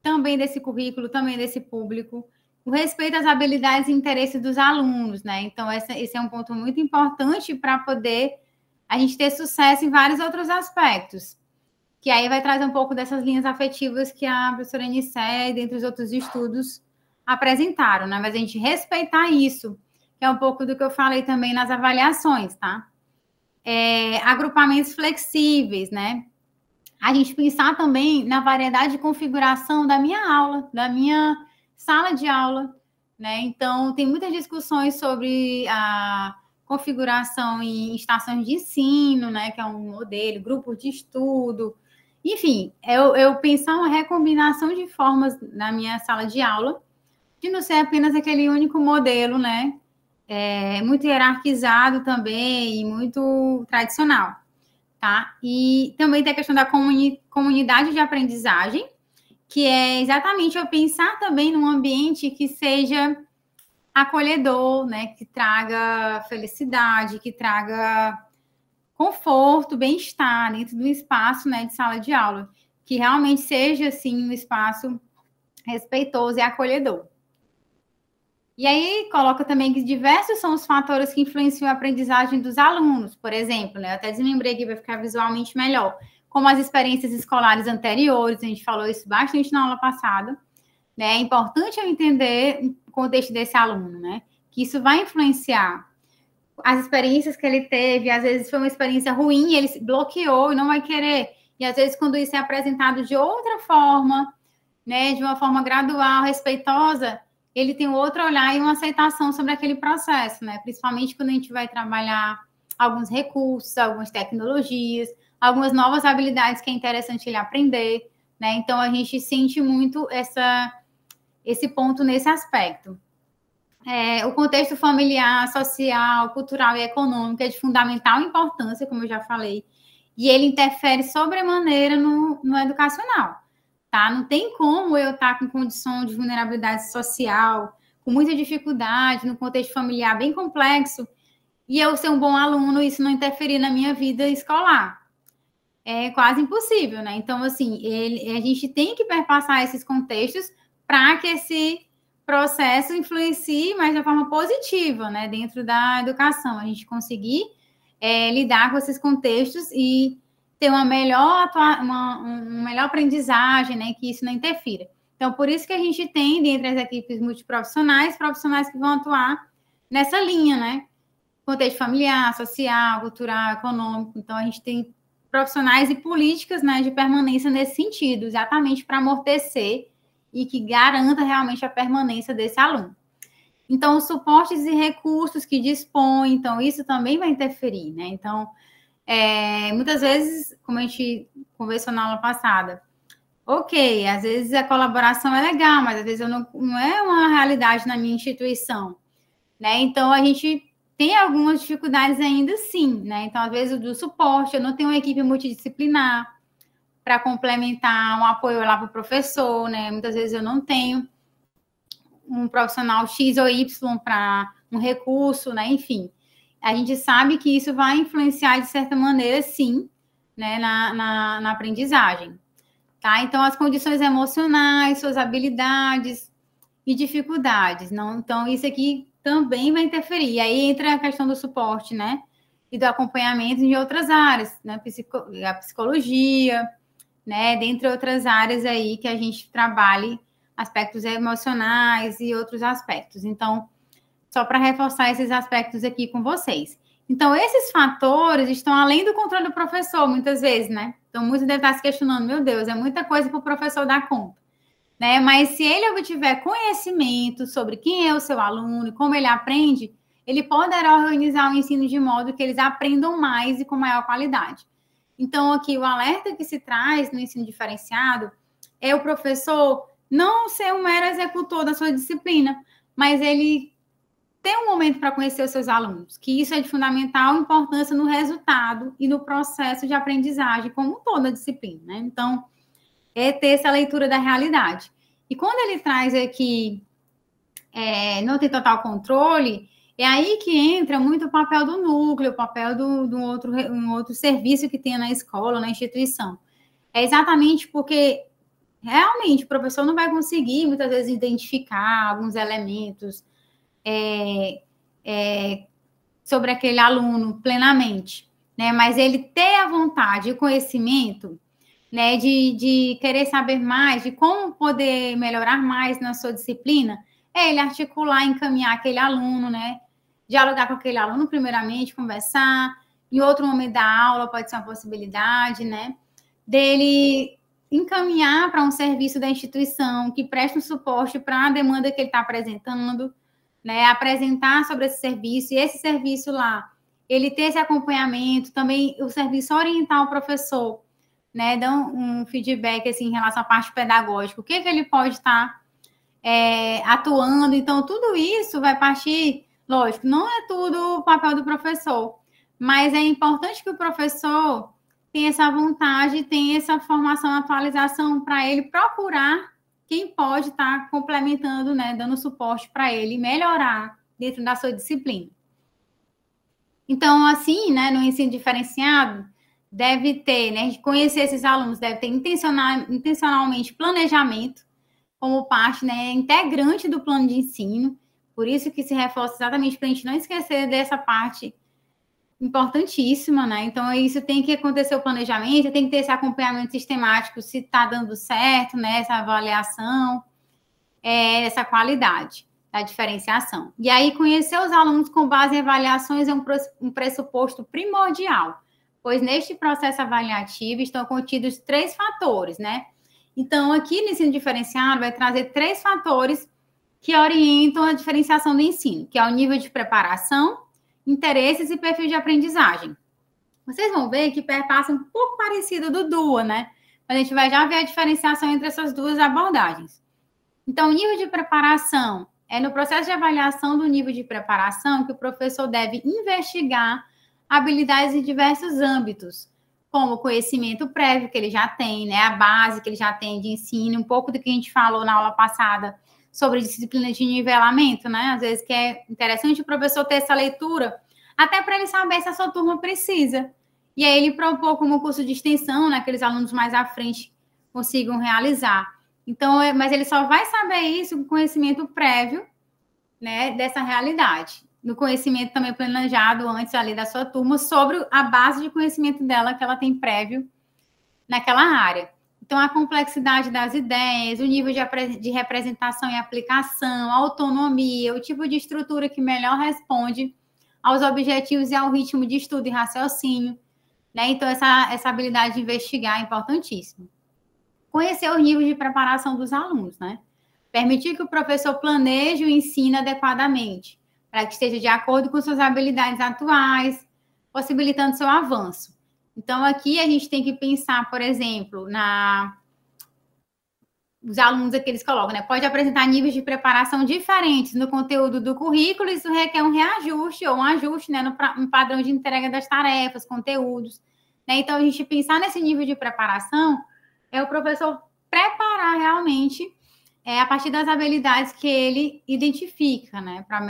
também desse currículo, também desse público, o respeito às habilidades e interesses dos alunos, né? Então, esse é um ponto muito importante para poder a gente ter sucesso em vários outros aspectos, que aí vai trazer um pouco dessas linhas afetivas que a professora Aniceia e dentre os outros estudos apresentaram, né? Mas a gente respeitar isso, que é um pouco do que eu falei também nas avaliações, tá? Agrupamentos flexíveis, né? A gente pensar também na variedade de configuração da minha aula, da minha sala de aula, né? Então, tem muitas discussões sobre a configuração em estações de ensino, né, que é um modelo, grupos de estudo, enfim, eu pensar uma recombinação de formas na minha sala de aula, de não ser apenas aquele único modelo, né, muito hierarquizado também e muito tradicional, tá? E também tem a questão da comunidade de aprendizagem, que é exatamente eu pensar também num ambiente que seja acolhedor, né, que traga felicidade, que traga conforto, bem-estar dentro do espaço, né, de sala de aula, que realmente seja, assim, um espaço respeitoso e acolhedor. E aí, coloca também que diversos são os fatores que influenciam a aprendizagem dos alunos, por exemplo, né, eu até desmembrei aqui para ficar visualmente melhor, como as experiências escolares anteriores, a gente falou isso bastante na aula passada, né, é importante eu entender o contexto desse aluno, né, que isso vai influenciar as experiências que ele teve, às vezes foi uma experiência ruim, ele se bloqueou e não vai querer. E às vezes, quando isso é apresentado de outra forma, né, de uma forma gradual, respeitosa, ele tem um outro olhar e uma aceitação sobre aquele processo, né? Principalmente quando a gente vai trabalhar alguns recursos, algumas tecnologias, algumas novas habilidades que é interessante ele aprender, né? Então, a gente sente muito esse ponto nesse aspecto. O contexto familiar, social, cultural e econômico é de fundamental importância, como eu já falei, e ele interfere sobremaneira no educacional, tá? Não tem como eu estar com condição de vulnerabilidade social, com muita dificuldade, no contexto familiar bem complexo, e eu ser um bom aluno e isso não interferir na minha vida escolar. É quase impossível, né? Então, assim, a gente tem que perpassar esses contextos para que esse processo influencie, mas de forma positiva, né, dentro da educação, a gente conseguir lidar com esses contextos e ter uma melhor aprendizagem, né, que isso não interfira. Então, por isso que a gente tem, dentre as equipes multiprofissionais, profissionais que vão atuar nessa linha, né, contexto familiar, social, cultural, econômico. Então, a gente tem profissionais e políticas, né, de permanência nesse sentido, exatamente para amortecer e que garanta realmente a permanência desse aluno. Então, os suportes e recursos que dispõe, então, isso também vai interferir, né? Então, muitas vezes, como a gente conversou na aula passada, ok, às vezes a colaboração é legal, mas às vezes não é uma realidade na minha instituição, né? Então, a gente tem algumas dificuldades ainda sim, né? Então, às vezes, do suporte, eu não tenho uma equipe multidisciplinar para complementar um apoio lá para o professor, né? Muitas vezes eu não tenho um profissional X ou Y para um recurso, né? Enfim, a gente sabe que isso vai influenciar de certa maneira, sim, né? Na aprendizagem, tá? Então, as condições emocionais, suas habilidades e dificuldades, não? Então, isso aqui também vai interferir. E aí entra a questão do suporte, né? E do acompanhamento em outras áreas, né? A psicologia, né, dentre outras áreas aí que a gente trabalhe aspectos emocionais e outros aspectos. Então, só para reforçar esses aspectos aqui com vocês. Então, esses fatores estão além do controle do professor, muitas vezes, né? Então, muitos devem estar se questionando, meu Deus, é muita coisa para o professor dar conta, né? Mas se ele obtiver conhecimento sobre quem é o seu aluno e como ele aprende, ele poderá organizar o ensino de modo que eles aprendam mais e com maior qualidade. Então, aqui, o alerta que se traz no ensino diferenciado é o professor não ser um mero executor da sua disciplina, mas ele ter um momento para conhecer os seus alunos, que isso é de fundamental importância no resultado e no processo de aprendizagem, como toda disciplina, né? Então, é ter essa leitura da realidade. E quando ele traz aqui, não tem total controle, é aí que entra muito o papel do núcleo, o papel do um outro serviço que tem na escola, na instituição. É exatamente porque, realmente, o professor não vai conseguir, muitas vezes, identificar alguns elementos sobre aquele aluno plenamente, né? Mas ele ter a vontade e o conhecimento, né, de querer saber mais, de como poder melhorar mais na sua disciplina, ele articular, encaminhar aquele aluno, né? Dialogar com aquele aluno, primeiramente, conversar. Em outro momento da aula, pode ser uma possibilidade, né? Dele encaminhar para um serviço da instituição que preste um suporte para a demanda que ele está apresentando, né, apresentar sobre esse serviço, e esse serviço lá, ele ter esse acompanhamento, também o serviço orientar o professor, né, dar um feedback, assim, em relação à parte pedagógica, o que ele pode estar atuando. Então, tudo isso vai partir, lógico, não é tudo o papel do professor, mas é importante que o professor tenha essa vontade, tenha essa formação, atualização para ele procurar quem pode estar complementando, né, dando suporte para ele melhorar dentro da sua disciplina. Então, assim, né, no ensino diferenciado, deve ter, né, de conhecer esses alunos, deve ter intencionalmente planejamento como parte, né, integrante do plano de ensino. Por isso que se reforça exatamente para a gente não esquecer dessa parte importantíssima, né? Então, isso tem que acontecer o planejamento, tem que ter esse acompanhamento sistemático, se está dando certo, né? Essa avaliação, essa qualidade da diferenciação. E aí, conhecer os alunos com base em avaliações é um pressuposto primordial, pois neste processo avaliativo estão contidos 3 fatores, né? Então, aqui no ensino diferenciado, vai trazer 3 fatores que orientam a diferenciação do ensino, que é o nível de preparação, interesses e perfil de aprendizagem. Vocês vão ver que perpassa um pouco parecido do DUA, né? Mas a gente vai já ver a diferenciação entre essas duas abordagens. Então, o nível de preparação é no processo de avaliação do nível de preparação que o professor deve investigar habilidades em diversos âmbitos, como o conhecimento prévio que ele já tem, né? A base que ele já tem de ensino, um pouco do que a gente falou na aula passada sobre disciplina de nivelamento, né? Às vezes que é interessante o professor ter essa leitura, até para ele saber se a sua turma precisa. E aí ele propor como curso de extensão, né? Aqueles alunos mais à frente consigam realizar. Então, mas ele só vai saber isso com conhecimento prévio, né? Dessa realidade. No conhecimento também planejado antes ali da sua turma, sobre a base de conhecimento dela que ela tem prévio naquela área. Então, a complexidade das ideias, o nível de representação e aplicação, a autonomia, o tipo de estrutura que melhor responde aos objetivos e ao ritmo de estudo e raciocínio, né? Então, essa habilidade de investigar é importantíssima. Conhecer o nível de preparação dos alunos, né? Permitir que o professor planeje o ensino adequadamente, para que esteja de acordo com suas habilidades atuais, possibilitando seu avanço. Então, aqui a gente tem que pensar, por exemplo, os alunos aqui eles colocam, né? Pode apresentar níveis de preparação diferentes no conteúdo do currículo, isso requer um reajuste ou um ajuste, né, no padrão de entrega das tarefas, conteúdos, né? Então, a gente pensar nesse nível de preparação é o professor preparar realmente a partir das habilidades que ele identifica, né? Para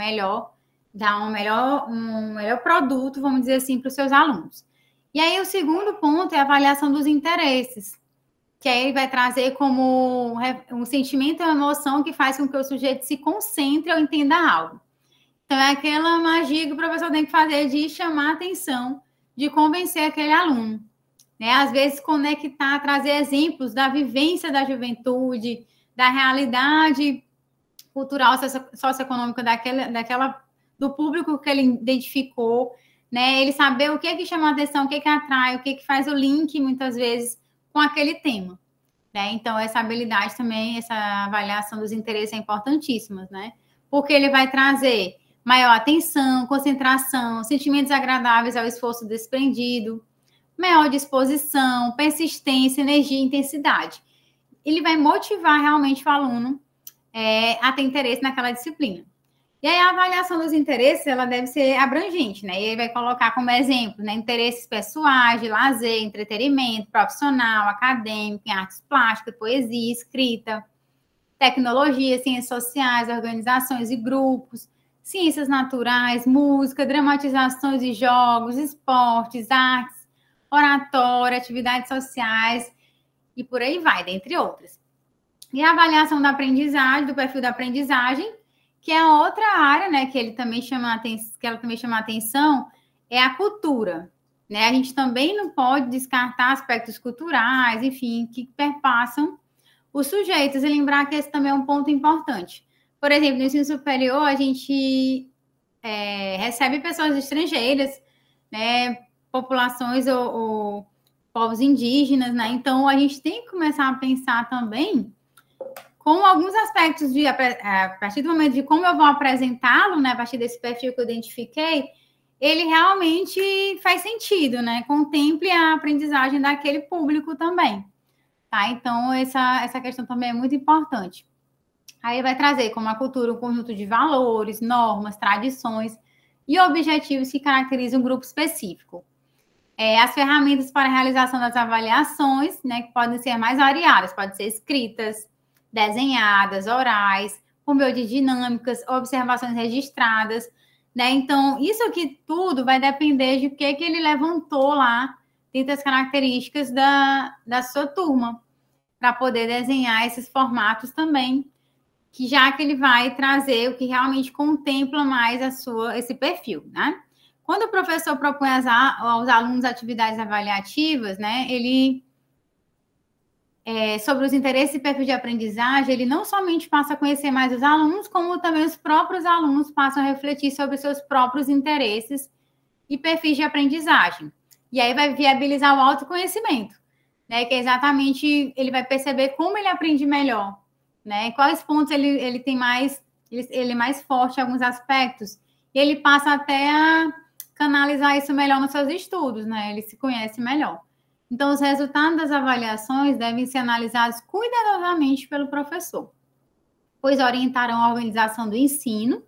dar um melhor produto, vamos dizer assim, para os seus alunos. E aí, o segundo ponto é a avaliação dos interesses, que aí ele vai trazer como um sentimento ou emoção que faz com que o sujeito se concentre ou entenda algo. Então, é aquela magia que o professor tem que fazer de chamar a atenção, de convencer aquele aluno, né? Às vezes, conectar, trazer exemplos da vivência da juventude, da realidade cultural, socioeconômica do público que ele identificou, né? Ele saber o que chama a atenção, o que atrai, o que faz o link, muitas vezes, com aquele tema, né? Então, essa habilidade também, essa avaliação dos interesses é importantíssima, né? Porque ele vai trazer maior atenção, concentração, sentimentos agradáveis ao esforço desprendido, maior disposição, persistência, energia e intensidade. Ele vai motivar realmente o aluno a ter interesse naquela disciplina. E aí, a avaliação dos interesses, ela deve ser abrangente, né? E ele vai colocar como exemplo, né, interesses pessoais, de lazer, entretenimento, profissional, acadêmico, em artes plásticas, poesia, escrita, tecnologia, ciências sociais, organizações e grupos, ciências naturais, música, dramatizações e jogos, esportes, artes, oratória, atividades sociais e por aí vai, dentre outras. E a avaliação da aprendizagem, do perfil da aprendizagem, que é a outra área, né, que ela também chama a atenção, é a cultura, né? A gente também não pode descartar aspectos culturais, enfim, que perpassam os sujeitos, e lembrar que esse também é um ponto importante. Por exemplo, no ensino superior, a gente recebe pessoas estrangeiras, né, populações ou povos indígenas, né? Então, a gente tem que começar a pensar também com alguns aspectos a partir do momento de como eu vou apresentá-lo, né, a partir desse perfil que eu identifiquei, ele realmente faz sentido, né? Contemple a aprendizagem daquele público também, tá? Então, essa questão também é muito importante. Aí vai trazer como a cultura um conjunto de valores, normas, tradições e objetivos que caracterizam um grupo específico. As ferramentas para a realização das avaliações, né, que podem ser mais variadas, podem ser escritas, desenhadas, orais, por meio de dinâmicas, observações registradas, né? Então, isso aqui tudo vai depender de o que ele levantou lá dentro das características da sua turma, para poder desenhar esses formatos também, que já que ele vai trazer o que realmente contempla mais esse perfil, né? Quando o professor propõe aos alunos atividades avaliativas, né, ele, sobre os interesses e perfil de aprendizagem, ele não somente passa a conhecer mais os alunos, como também os próprios alunos passam a refletir sobre seus próprios interesses e perfis de aprendizagem. E aí vai viabilizar o autoconhecimento, né, que é exatamente, ele vai perceber como ele aprende melhor, né, quais pontos ele tem mais, ele é mais forte em alguns aspectos, e ele passa até a canalizar isso melhor nos seus estudos, né, ele se conhece melhor. Então, os resultados das avaliações devem ser analisados cuidadosamente pelo professor, pois orientarão a organização do ensino,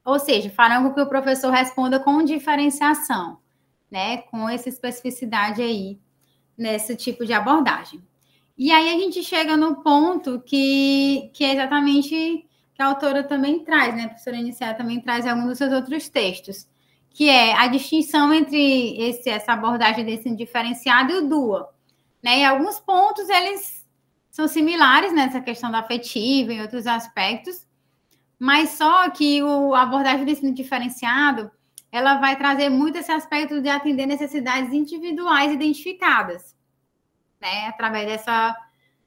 ou seja, farão com que o professor responda com diferenciação, né, com essa especificidade aí, nesse tipo de abordagem. E aí a gente chega no ponto que é exatamente que a autora também traz, né, a professora Nicéia também traz em alguns dos seus outros textos, que é a distinção entre essa abordagem de ensino diferenciado e o DUA. Né? Em alguns pontos, eles são similares nessa questão da afetiva e outros aspectos, mas só que a abordagem do ensino diferenciado, ela vai trazer muito esse aspecto de atender necessidades individuais identificadas, né? Através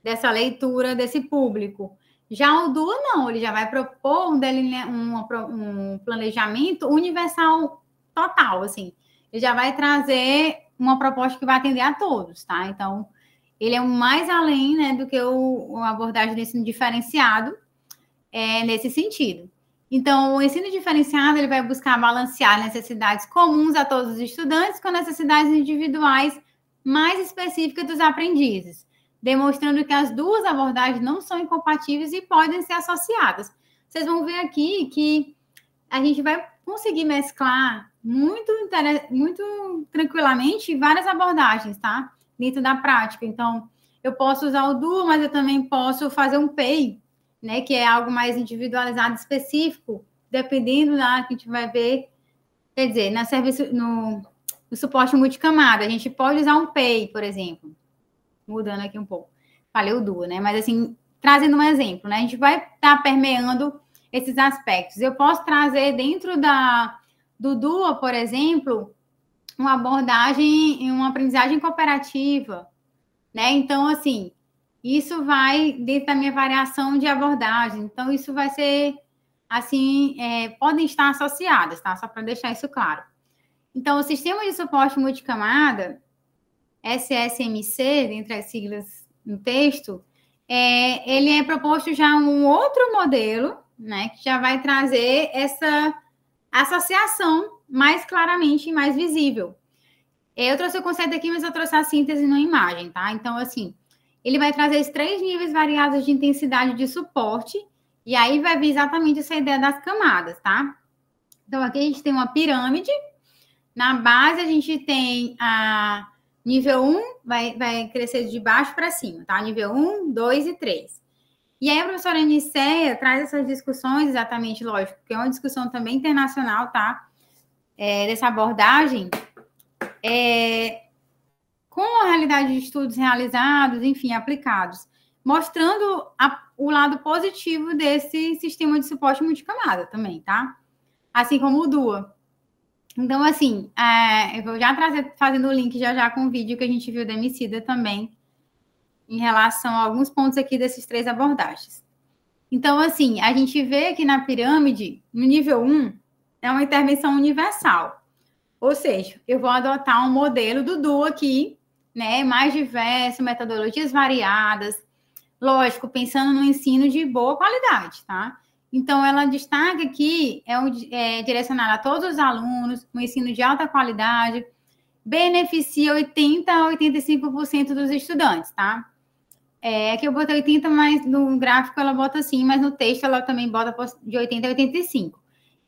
dessa leitura desse público. Já o DUA, não, ele já vai propor um planejamento universal total, assim. Ele já vai trazer uma proposta que vai atender a todos, tá? Então, ele é mais além, né, do que a abordagem do ensino diferenciado, nesse sentido. Então, o ensino diferenciado, ele vai buscar balancear necessidades comuns a todos os estudantes com necessidades individuais mais específicas dos aprendizes, demonstrando que as duas abordagens não são incompatíveis e podem ser associadas. Vocês vão ver aqui que a gente vai conseguir mesclar muito tranquilamente várias abordagens, tá? Dentro da prática. Então, eu posso usar o DUA, mas eu também posso fazer um PEI, né? Que é algo mais individualizado, específico, dependendo da que a gente vai ver. Quer dizer, no suporte multicamada, a gente pode usar um PEI, por exemplo. Mudando aqui um pouco. Falei o DUA, né? Mas, assim, trazendo um exemplo, né? A gente vai estar permeando esses aspectos. Eu posso trazer dentro do DUA, por exemplo, uma abordagem, uma aprendizagem cooperativa, né? Então, assim, isso vai dentro da minha variação de abordagem. Então, isso vai ser, assim, podem estar associadas, tá? Só para deixar isso claro. Então, o sistema de suporte multicamada, SSMC, entre as siglas no texto, ele é proposto já um outro modelo, né, que já vai trazer essa associação mais claramente e mais visível. Eu trouxe o conceito aqui, mas eu trouxe a síntese na imagem, tá? Então, assim, ele vai trazer os 3 níveis variados de intensidade de suporte, e aí vai vir exatamente essa ideia das camadas, tá? Então, aqui a gente tem uma pirâmide, na base a gente tem a nível 1, vai crescer de baixo para cima, tá? Nível 1, 2 e 3. E aí a professora Nicéia traz essas discussões, exatamente, lógico, que é uma discussão também internacional, tá? Dessa abordagem, com a realidade de estudos realizados, enfim, aplicados, mostrando o lado positivo desse sistema de suporte multicamada também, tá? Assim como o DUA. Então, assim, eu vou já fazendo o link já com o vídeo que a gente viu da Emicida também, em relação a alguns pontos aqui desses 3 abordagens. Então, assim, a gente vê que na pirâmide, no nível 1, é uma intervenção universal. Ou seja, eu vou adotar um modelo do DUA aqui, né, mais diverso, metodologias variadas, lógico, pensando no ensino de boa qualidade, tá? Então, ela destaca que é direcionado a todos os alunos, um ensino de alta qualidade, beneficia 80% a 85% dos estudantes, tá? Aqui eu botei 80%, mas no gráfico ela bota assim, mas no texto ela também bota de 80% a 85%.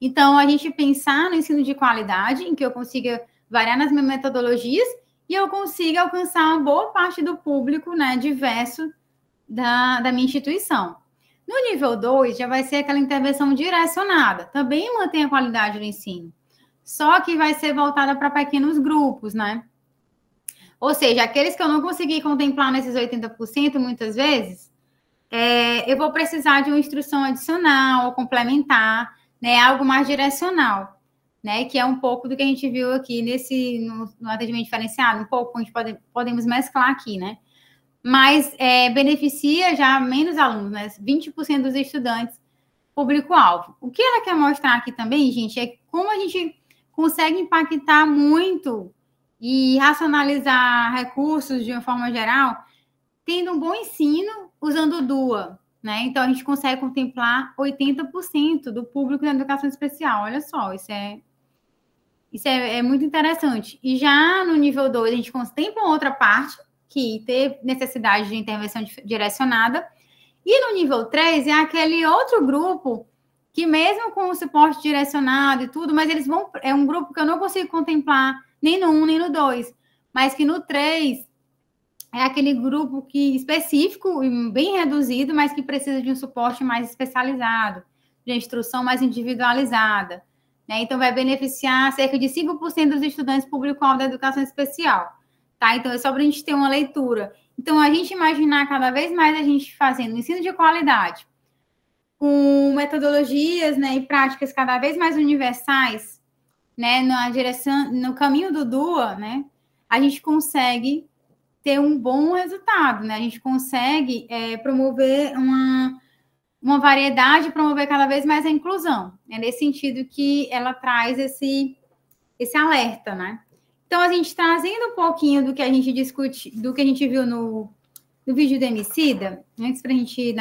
Então, a gente pensar no ensino de qualidade, em que eu consiga variar nas minhas metodologias e eu consiga alcançar uma boa parte do público, né, diverso da minha instituição. No nível 2, já vai ser aquela intervenção direcionada. Também mantém a qualidade do ensino. Só que vai ser voltada para pequenos grupos, né? Ou seja, aqueles que eu não consegui contemplar nesses 80%, muitas vezes, eu vou precisar de uma instrução adicional ou complementar, né? Algo mais direcional, né? Que é um pouco do que a gente viu aqui no atendimento diferenciado, um pouco, a gente podemos mesclar aqui, né? Mas beneficia já menos alunos, né? 20% dos estudantes, público-alvo. O que ela quer mostrar aqui também, gente, é como a gente consegue impactar muito e racionalizar recursos de uma forma geral, tendo um bom ensino usando o DUA, né? Então, a gente consegue contemplar 80% do público da educação especial. Olha só, isso é muito interessante. E já no nível 2, a gente contempla outra parte, que tem necessidade de intervenção direcionada. E no nível 3, é aquele outro grupo que mesmo com o suporte direcionado e tudo, mas é um grupo que eu não consigo contemplar nem no 1, nem no 2, mas que no 3 é aquele grupo específico e bem reduzido, mas que precisa de um suporte mais especializado, de instrução mais individualizada, né? Então, vai beneficiar cerca de 5% dos estudantes público-alvo da educação especial, tá? Então, é só para a gente ter uma leitura. Então, a gente imaginar cada vez mais a gente fazendo ensino de qualidade, com metodologias, né, e práticas cada vez mais universais, né, no caminho do DUA, né, a gente consegue ter um bom resultado, né? A gente consegue promover uma variedade, promover cada vez mais a inclusão. É nesse sentido que ela traz esse alerta, né? Então, a gente trazendo um pouquinho do que a gente discute, do que a gente viu no vídeo do Emicida, antes para a gente ir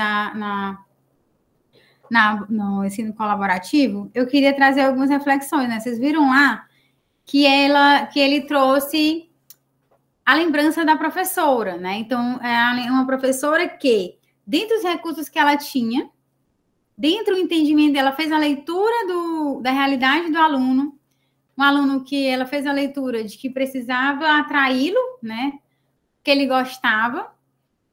no ensino colaborativo, eu queria trazer algumas reflexões, né? Vocês viram lá que ele trouxe a lembrança da professora, né? Então, é uma professora que, dentro dos recursos que ela tinha, dentro do entendimento dela, fez a leitura da realidade do aluno, um aluno que ela fez a leitura de que precisava atraí-lo, né? Que ele gostava.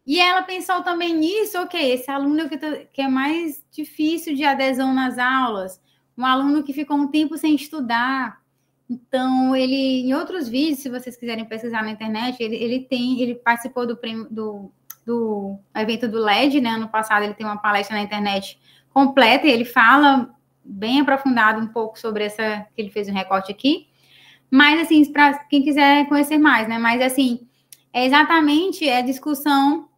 E ela pensou também nisso, esse aluno que é mais difícil de adesão nas aulas, um aluno que ficou um tempo sem estudar. Então, em outros vídeos, se vocês quiserem pesquisar na internet, ele participou do evento do LED, né? Ano passado ele tem uma palestra na internet completa e ele fala bem aprofundado um pouco sobre que ele fez um recorte aqui. Mas, assim, para quem quiser conhecer mais, né? Mas, assim, é exatamente a discussão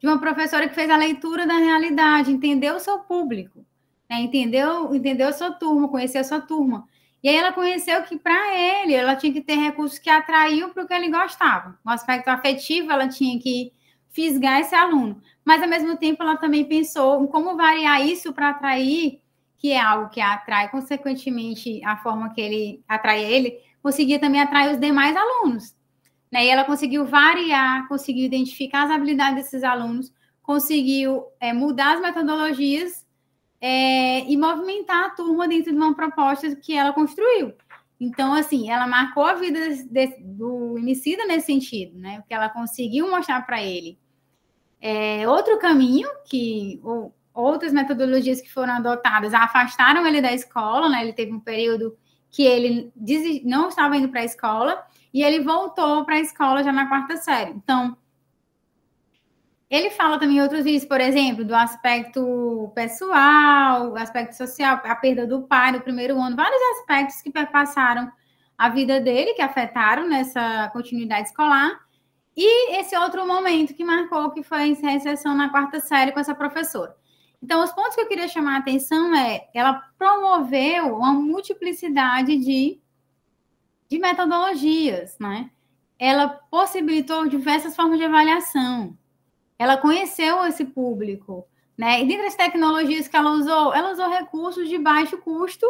de uma professora que fez a leitura da realidade, entendeu o seu público, né? Entendeu a sua turma, conheceu a sua turma. E aí ela conheceu que, para ela tinha que ter recursos que atraiam para o que ele gostava. No aspecto afetivo, ela tinha que fisgar esse aluno. Mas, ao mesmo tempo, ela também pensou em como variar isso para atrair, que é algo que atrai, consequentemente, a forma que ele atrai ele, conseguia também atrair os demais alunos. Né? E ela conseguiu variar, conseguiu identificar as habilidades desses alunos, conseguiu mudar as metodologias e movimentar a turma dentro de uma proposta que ela construiu. Então, assim, ela marcou a vida do Emicida nesse sentido, né? Porque ela conseguiu mostrar para ele outro caminho, outras metodologias que foram adotadas afastaram ele da escola, né? Ele teve um período que ele não estava indo para a escola e ele voltou para a escola já na 4ª série. Então, ele fala também em outros vídeos, por exemplo, do aspecto pessoal, aspecto social, a perda do pai no primeiro ano, vários aspectos que perpassaram a vida dele, que afetaram nessa continuidade escolar. E esse outro momento que marcou, que foi a inserção na 4ª série com essa professora. Então, os pontos que eu queria chamar a atenção ela promoveu uma multiplicidade de metodologias, né? Ela possibilitou diversas formas de avaliação. ela conheceu esse público, né? E dentre as tecnologias que ela usou recursos de baixo custo,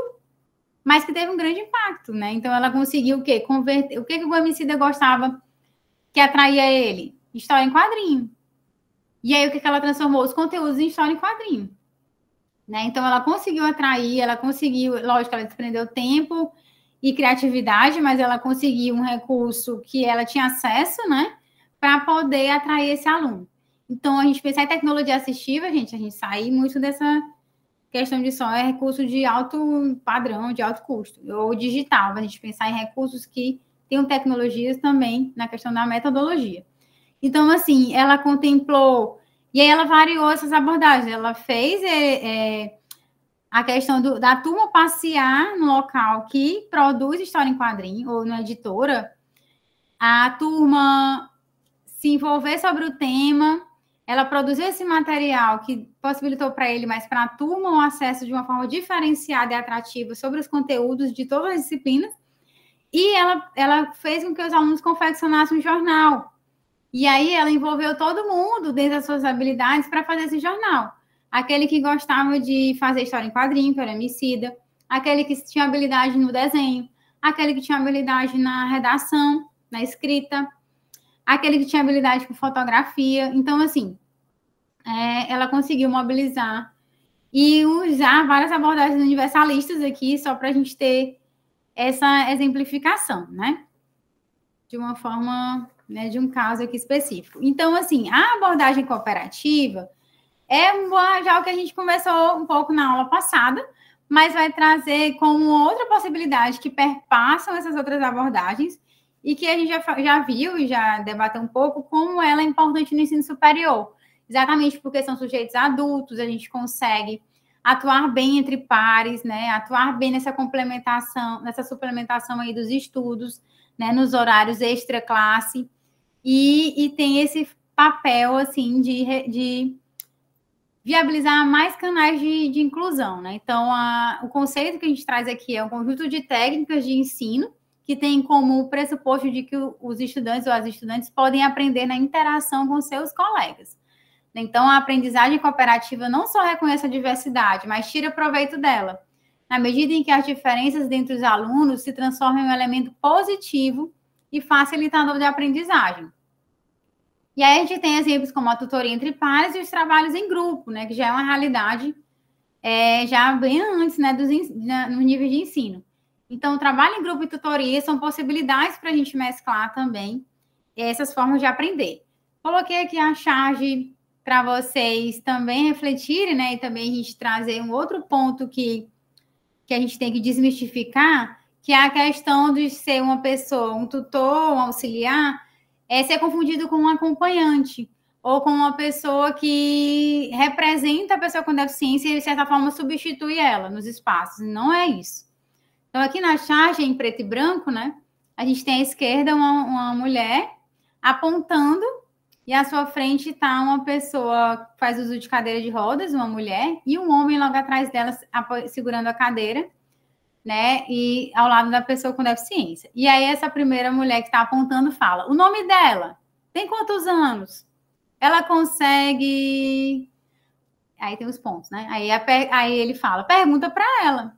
mas que teve um grande impacto, né? Então, ela conseguiu o quê? Converter. O que o Emicida gostava que atraía ele? História em quadrinho. E aí, o que ela transformou? Os conteúdos em história em quadrinho. Né? Então, ela conseguiu atrair, ela conseguiu, lógico, ela desprendeu tempo e criatividade, mas ela conseguiu um recurso que ela tinha acesso, né? Para poder atrair esse aluno. Então, a gente pensar em tecnologia assistiva, a gente sair muito dessa questão de só recurso de alto padrão, de alto custo, ou digital, a gente pensar em recursos que tenham tecnologias também na questão da metodologia. Então, assim, ela contemplou, e aí ela variou essas abordagens, ela fez a questão da turma passear no local que produz história em quadrinho, ou na editora, a turma se envolver sobre o tema, ela produziu esse material que possibilitou para ele, mas para a turma, um acesso de uma forma diferenciada e atrativa sobre os conteúdos de todas as disciplinas, e ela fez com que os alunos confeccionassem um jornal. E aí ela envolveu todo mundo dentro das suas habilidades para fazer esse jornal. Aquele que gostava de fazer história em quadrinho, que era Emicida, aquele que tinha habilidade no desenho, aquele que tinha habilidade na redação, na escrita, aquele que tinha habilidade com fotografia. Então, assim, ela conseguiu mobilizar e usar várias abordagens universalistas aqui, só para a gente ter essa exemplificação, né? De uma forma, né, de um caso aqui específico. Então, assim, a abordagem cooperativa já o que a gente conversou um pouco na aula passada, mas vai trazer como outra possibilidade que perpassam essas outras abordagens e que a gente já viu e já debateu um pouco como ela é importante no ensino superior. Exatamente porque são sujeitos adultos, a gente consegue atuar bem entre pares, né? Atuar bem nessa complementação, nessa suplementação aí dos estudos, né? Nos horários extra classe, e tem esse papel, assim, de viabilizar mais canais de inclusão, né? Então, o conceito que a gente traz aqui é um conjunto de técnicas de ensino que tem como pressuposto de que os estudantes ou as estudantes podem aprender na interação com seus colegas. Então, a aprendizagem cooperativa não só reconhece a diversidade, mas tira proveito dela, na medida em que as diferenças dentre os alunos se transformam em um elemento positivo e facilitador de aprendizagem. E aí a gente tem exemplos como a tutoria entre pares e os trabalhos em grupo, né, que já é uma realidade já bem antes, né, no nível de ensino. Então, o trabalho em grupo e tutoria são possibilidades para a gente mesclar também essas formas de aprender. Coloquei aqui a charge para vocês também refletirem, né, e também a gente trazer um outro ponto que a gente tem que desmistificar, que é a questão de ser uma pessoa, um tutor, um auxiliar, ser confundido com um acompanhante, ou com uma pessoa que representa a pessoa com deficiência e, de certa forma, substitui ela nos espaços. Não é isso. Então, aqui na charge, em preto e branco, né, a gente tem à esquerda uma mulher apontando, e à sua frente está uma pessoa que faz uso de cadeira de rodas, uma mulher, e um homem logo atrás dela segurando a cadeira, né? E ao lado da pessoa com deficiência. E aí essa primeira mulher que está apontando fala: o nome dela tem quantos anos? Ela consegue... Aí tem os pontos, né? Aí ele fala: pergunta para ela.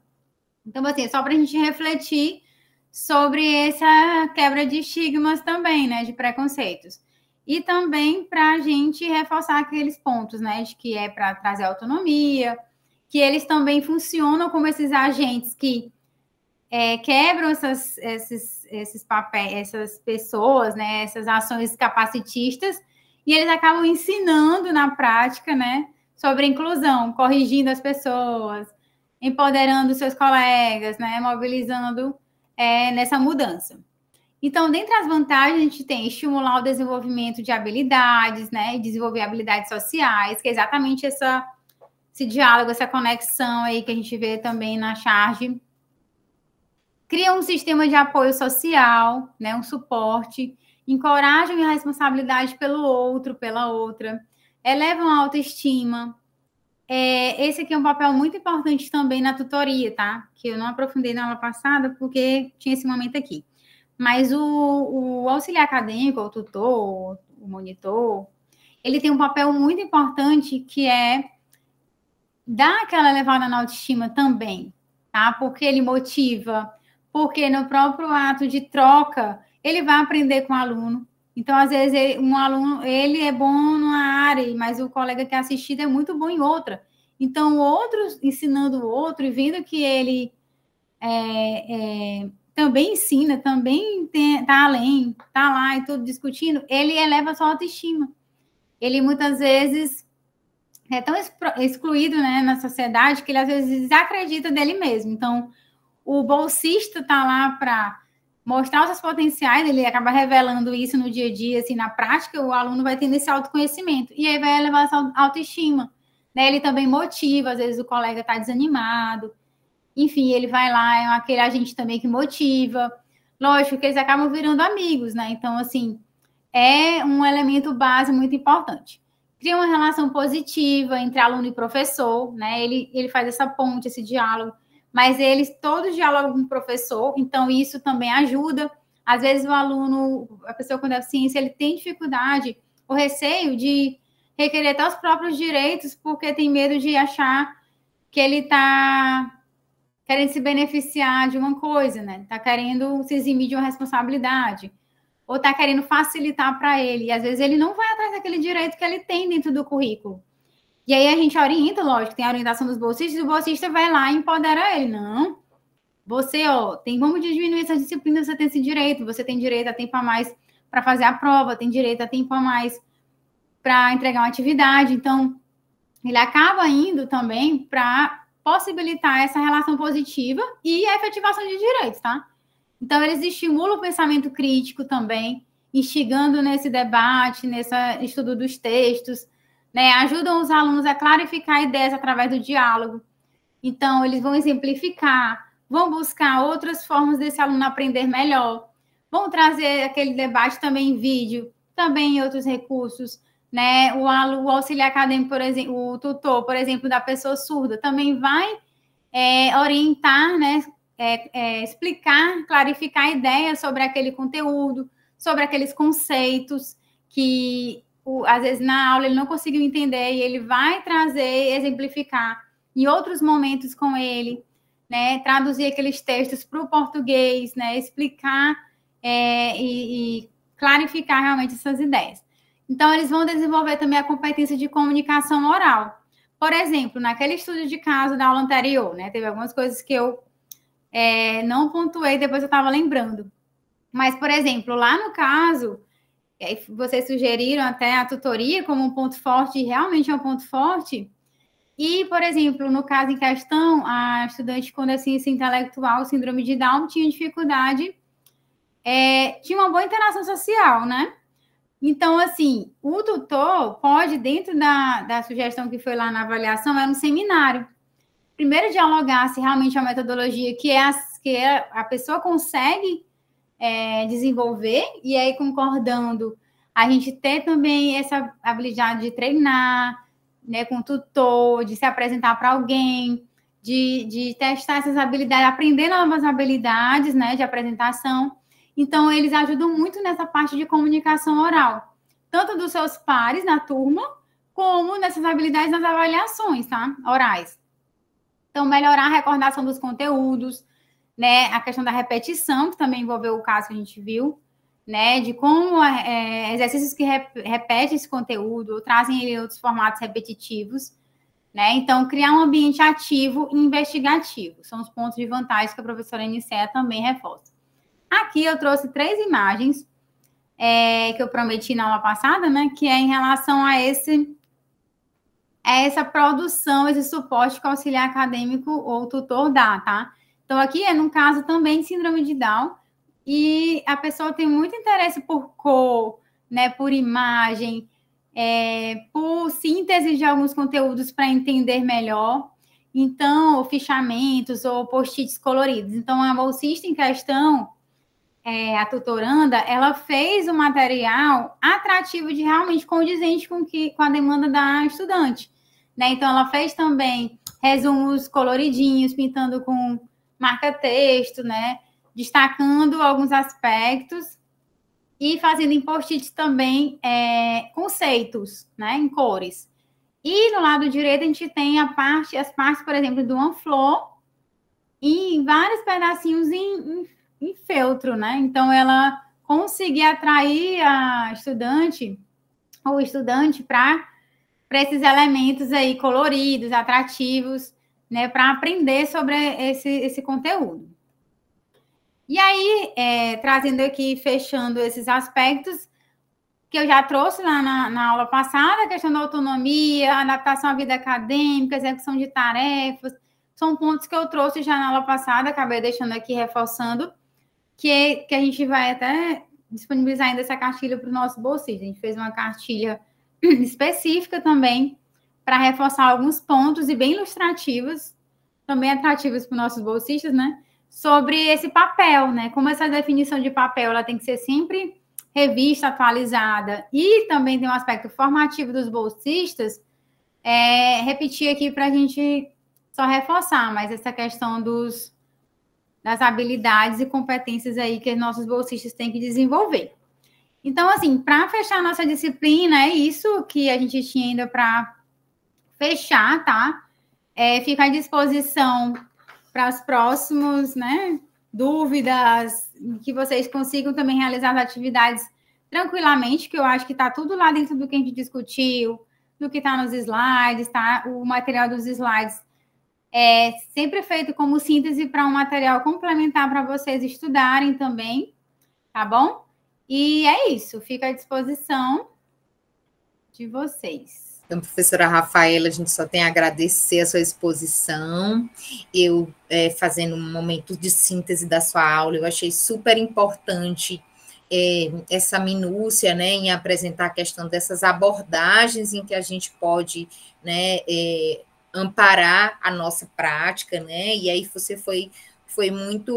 Então, assim, só para a gente refletir sobre essa quebra de estigmas também, né? De preconceitos. E também para a gente reforçar aqueles pontos, né? De que é para trazer autonomia, que eles também funcionam como esses agentes que quebram esses papéis, essas pessoas, né? Essas ações capacitistas, e eles acabam ensinando na prática, né? Sobre inclusão, corrigindo as pessoas, empoderando seus colegas, né? Mobilizando nessa mudança. Então, dentre as vantagens, a gente tem estimular o desenvolvimento de habilidades, né? E desenvolver habilidades sociais, que é exatamente esse diálogo, essa conexão aí que a gente vê também na charge. Cria um sistema de apoio social, né? Um suporte, encorajam a responsabilidade pelo outro, pela outra, elevam a autoestima. Esse aqui é um papel muito importante também na tutoria, tá? Que eu não aprofundei na aula passada, porque tinha esse momento aqui. Mas o auxiliar acadêmico, o tutor, o monitor, ele tem um papel muito importante, que é dar aquela elevada na autoestima também, tá? Porque ele motiva, porque no próprio ato de troca, ele vai aprender com o aluno. Então, às vezes, um aluno, ele é bom numa área, mas o colega que é assistido é muito bom em outra. Então, o outro ensinando o outro e vendo que ele também ensina, também está além, está lá e tudo discutindo, ele eleva a sua autoestima. Ele, muitas vezes, é tão excluído, né, na sociedade que ele, às vezes, desacredita dele mesmo. Então, o bolsista está lá para mostrar os seus potenciais, ele acaba revelando isso no dia a dia, assim, na prática, o aluno vai tendo esse autoconhecimento, e aí vai elevar essa autoestima, né? Ele também motiva, às vezes o colega está desanimado, enfim, ele vai lá, é aquele agente também que motiva, lógico que eles acabam virando amigos, né? Então, assim, é um elemento base muito importante. Cria uma relação positiva entre aluno e professor, né? Ele faz essa ponte, esse diálogo, mas eles todos dialogam com o professor, então isso também ajuda. Às vezes o aluno, a pessoa com deficiência, ele tem dificuldade, o receio de requerer até os próprios direitos, porque tem medo de achar que ele está querendo se beneficiar de uma coisa, né? Está querendo se eximir de uma responsabilidade, ou está querendo facilitar para ele, e às vezes ele não vai atrás daquele direito que ele tem dentro do currículo. E aí a gente orienta, lógico, tem a orientação dos bolsistas, e o bolsista vai lá e empodera ele. Não, você, vamos diminuir essa disciplina, você tem esse direito, você tem direito a tempo a mais para fazer a prova, tem direito a tempo a mais para entregar uma atividade. Então, ele acaba indo também para possibilitar essa relação positiva e a efetivação de direitos, tá? Então, eles estimulam o pensamento crítico também, instigando nesse debate, nesse estudo dos textos, né? Ajudam os alunos a clarificar ideias através do diálogo. Então, eles vão exemplificar, vão buscar outras formas desse aluno aprender melhor, vão trazer aquele debate também em vídeo, também em outros recursos, né? O auxiliar acadêmico, por exemplo, o tutor, por exemplo, da pessoa surda, também vai orientar, né? Explicar, clarificar ideias sobre aquele conteúdo, sobre aqueles conceitos que às vezes na aula ele não conseguiu entender, e ele vai trazer, exemplificar em outros momentos com ele, né? Traduzir aqueles textos para o português, né? Explicar e clarificar realmente essas ideias. Então, eles vão desenvolver também a competência de comunicação oral. Por exemplo, naquele estudo de caso da aula anterior, né? Teve algumas coisas que eu não pontuei, depois eu estava lembrando. Mas, por exemplo, lá no caso, vocês sugeriram até a tutoria como um ponto forte, e realmente é um ponto forte. E, por exemplo, no caso em questão, a estudante com deficiência intelectual, síndrome de Down, tinha dificuldade, tinha uma boa interação social, né? Então, assim, o tutor pode, dentro da sugestão que foi lá na avaliação, era um seminário. Primeiro, dialogar se realmente é uma metodologia que a pessoa consegue desenvolver, e aí, concordando, a gente ter também essa habilidade de treinar, né, com o tutor, de se apresentar para alguém, de testar essas habilidades, aprender novas habilidades, né, de apresentação. Então, eles ajudam muito nessa parte de comunicação oral, tanto dos seus pares na turma, como nessas habilidades nas avaliações, tá? Orais. Então, melhorar a recordação dos conteúdos, né? A questão da repetição, que também envolveu o caso que a gente viu, né? De como exercícios que repetem esse conteúdo, ou trazem ele em outros formatos repetitivos, né? Então, criar um ambiente ativo e investigativo. São os pontos de vantagem que a professora Nicéia também reforça. Aqui eu trouxe 3 imagens que eu prometi na aula passada, né? Que é em relação a essa produção, esse suporte que o auxiliar acadêmico ou tutor dá, tá? Então, aqui é num caso também de síndrome de Down, e a pessoa tem muito interesse por cor, né? Por imagem, por síntese de alguns conteúdos para entender melhor. Então, ou fichamentos, ou post-its coloridos. Então, a bolsista em questão, a tutoranda, ela fez um material atrativo, de realmente condizente com a demanda da estudante, né? Então, ela fez também resumos coloridinhos, pintando com marca-texto, né? Destacando alguns aspectos e fazendo em post-its também conceitos, né, em cores. E no lado direito a gente tem as partes, por exemplo, de uma flor em vários pedacinhos em feltro, né? Então ela conseguir atrair a estudante ou estudante para esses elementos aí coloridos, atrativos, né, para aprender sobre esse conteúdo. E aí, trazendo aqui, fechando esses aspectos que eu já trouxe lá na aula passada, a questão da autonomia, adaptação à vida acadêmica, execução de tarefas, são pontos que eu trouxe já na aula passada, acabei deixando aqui, reforçando, que a gente vai até disponibilizar ainda essa cartilha para o nosso bolsista. A gente fez uma cartilha específica também para reforçar alguns pontos e bem ilustrativos, também atrativos para os nossos bolsistas, né? Sobre esse papel, né? Como essa definição de papel ela tem que ser sempre revista, atualizada, e também tem um aspecto formativo dos bolsistas, repetir aqui para a gente só reforçar, mas essa questão das habilidades e competências aí que os nossos bolsistas têm que desenvolver. Então, assim, para fechar nossa disciplina, é isso que a gente tinha ainda para fechar, tá? Fica à disposição para os próximos, né, dúvidas, que vocês consigam também realizar as atividades tranquilamente, que eu acho que está tudo lá dentro do que a gente discutiu, do que está nos slides, tá? O material dos slides é sempre feito como síntese para um material complementar para vocês estudarem também, tá bom? E é isso, fica à disposição de vocês. Então, professora Rafaela, a gente só tem a agradecer a sua exposição. Eu, fazendo um momento de síntese da sua aula, eu achei super importante essa minúcia, né, em apresentar a questão dessas abordagens em que a gente pode, né, amparar a nossa prática, né, e aí você foi muito,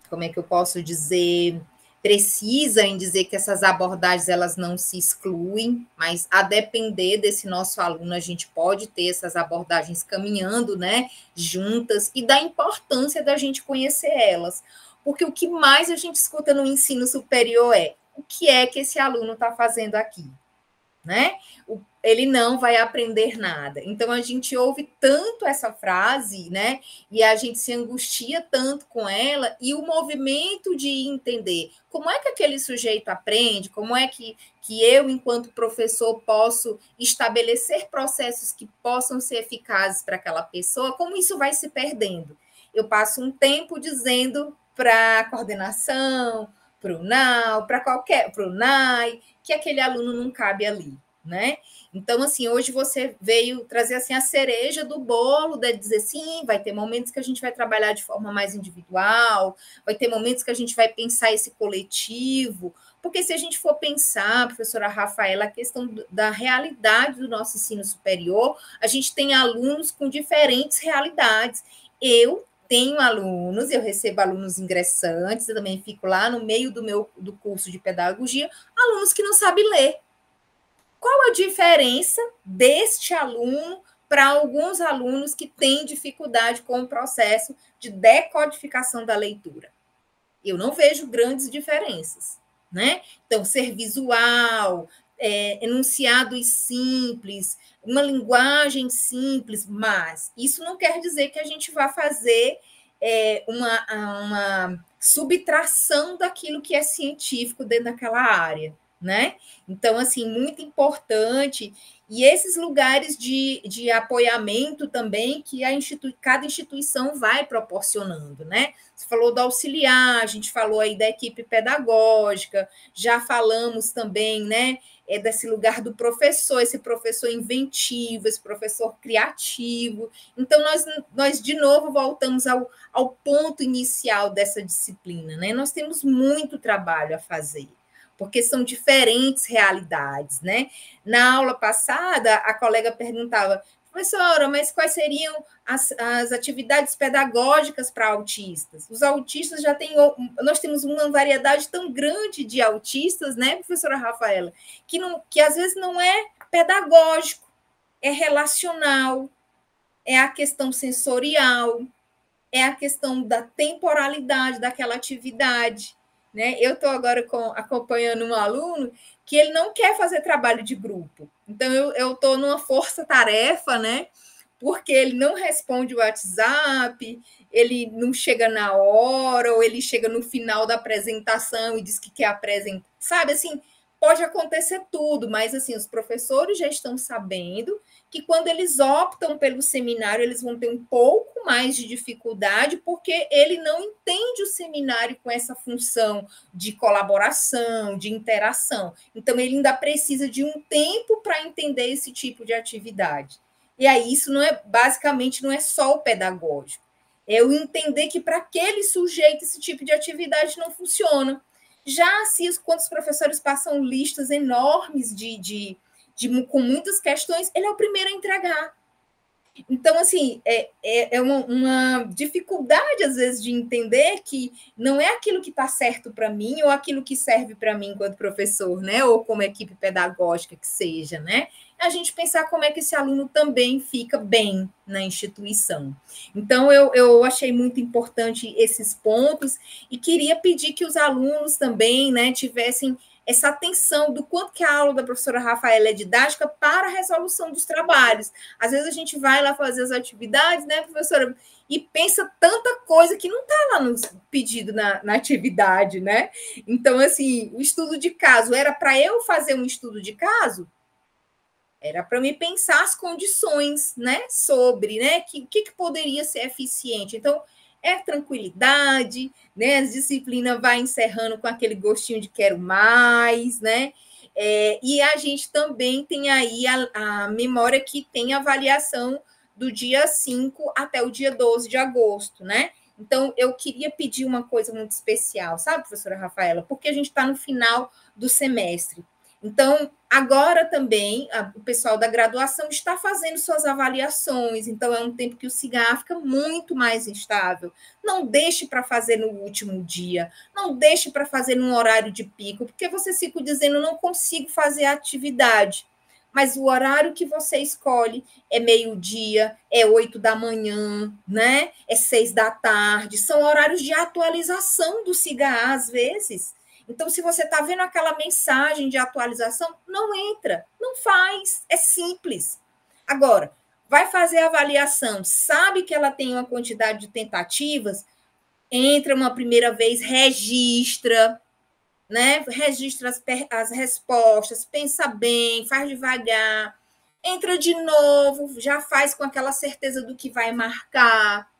como é que eu posso dizer, precisa em dizer que essas abordagens elas não se excluem, mas a depender desse nosso aluno, a gente pode ter essas abordagens caminhando, né, juntas, e da importância da gente conhecer elas. Porque o que mais a gente escuta no ensino superior é o que é que esse aluno está fazendo aqui, né? Ele não vai aprender nada. Então, a gente ouve tanto essa frase, né? E a gente se angustia tanto com ela, e o movimento de entender como é que aquele sujeito aprende, como é que eu, enquanto professor, posso estabelecer processos que possam ser eficazes para aquela pessoa, como isso vai se perdendo. Eu passo um tempo dizendo para a coordenação, para o NAU, para o NAI, que aquele aluno não cabe ali, né? Então, assim, hoje você veio trazer assim, a cereja do bolo, de dizer, sim, vai ter momentos que a gente vai trabalhar de forma mais individual, vai ter momentos que a gente vai pensar esse coletivo, porque se a gente for pensar, professora Rafaela, a questão da realidade do nosso ensino superior, a gente tem alunos com diferentes realidades. Eu tenho alunos, eu recebo alunos ingressantes, eu também fico lá no meio do curso de pedagogia, alunos que não sabem ler. Qual a diferença deste aluno para alguns alunos que têm dificuldade com o processo de decodificação da leitura? Eu não vejo grandes diferenças, né? Então, ser visual, enunciados simples, uma linguagem simples, mas isso não quer dizer que a gente vá fazer uma subtração daquilo que é científico dentro daquela área, né? Então, assim, muito importante. E esses lugares de apoiamento também que cada instituição vai proporcionando, né? Você falou do auxiliar, a gente falou aí da equipe pedagógica, já falamos também, né, desse lugar do professor, esse professor inventivo, esse professor criativo. Então, nós de novo voltamos ao ponto inicial dessa disciplina, né? Nós temos muito trabalho a fazer, porque são diferentes realidades, né? Na aula passada, a colega perguntava, professora, mas quais seriam as atividades pedagógicas para autistas? Os autistas já têm, nós temos uma variedade tão grande de autistas, né, professora Rafaela, que às vezes não é pedagógico, é relacional, é a questão sensorial, é a questão da temporalidade daquela atividade, né? Eu estou agora acompanhando um aluno que ele não quer fazer trabalho de grupo. Então, eu estou numa força-tarefa, né? Porque ele não responde o WhatsApp, ele não chega na hora, ou ele chega no final da apresentação e diz que quer apresentar. Sabe, assim, pode acontecer tudo, mas, assim, os professores já estão sabendo que quando eles optam pelo seminário, eles vão ter um pouco mais de dificuldade, porque ele não entende o seminário com essa função de colaboração, de interação. Então, ele ainda precisa de um tempo para entender esse tipo de atividade. E aí, isso não é, basicamente, não é só o pedagógico. É eu entender que para aquele sujeito esse tipo de atividade não funciona. Já se quando os professores passam listas enormes com muitas questões, ele é o primeiro a entregar. Então, assim, é uma dificuldade, às vezes, de entender que não é aquilo que está certo para mim ou aquilo que serve para mim enquanto professor, né? Ou como equipe pedagógica que seja, né? A gente pensar como é que esse aluno também fica bem na instituição. Então, eu achei muito importante esses pontos e queria pedir que os alunos também, né, tivessem essa atenção do quanto que a aula da professora Rafaela é didática para a resolução dos trabalhos. Às vezes a gente vai lá fazer as atividades, né, professora, e pensa tanta coisa que não está lá no pedido na atividade, né? Então, assim, o estudo de caso era para eu fazer um estudo de caso? Era para me pensar as condições, né, sobre, né, que poderia ser eficiente. Então, é tranquilidade, né, as disciplinas vai encerrando com aquele gostinho de quero mais, né, e a gente também tem aí a memória que tem avaliação do dia 5 até o dia 12 de agosto, né? Então, eu queria pedir uma coisa muito especial, sabe, professora Rafaela? Porque a gente está no final do semestre. Então, agora também, o pessoal da graduação está fazendo suas avaliações, então é um tempo que o CIGA fica muito mais instável. Não deixe para fazer no último dia, não deixe para fazer num horário de pico, porque você fica dizendo, não consigo fazer a atividade. Mas o horário que você escolhe é meio-dia, é 8 da manhã, né? É 6 da tarde, são horários de atualização do CIGA, às vezes. Então, se você está vendo aquela mensagem de atualização, não entra, não faz, é simples. Agora, vai fazer a avaliação, sabe que ela tem uma quantidade de tentativas, entra uma primeira vez, registra, né? Registra as respostas, pensa bem, faz devagar, entra de novo, já faz com aquela certeza do que vai marcar.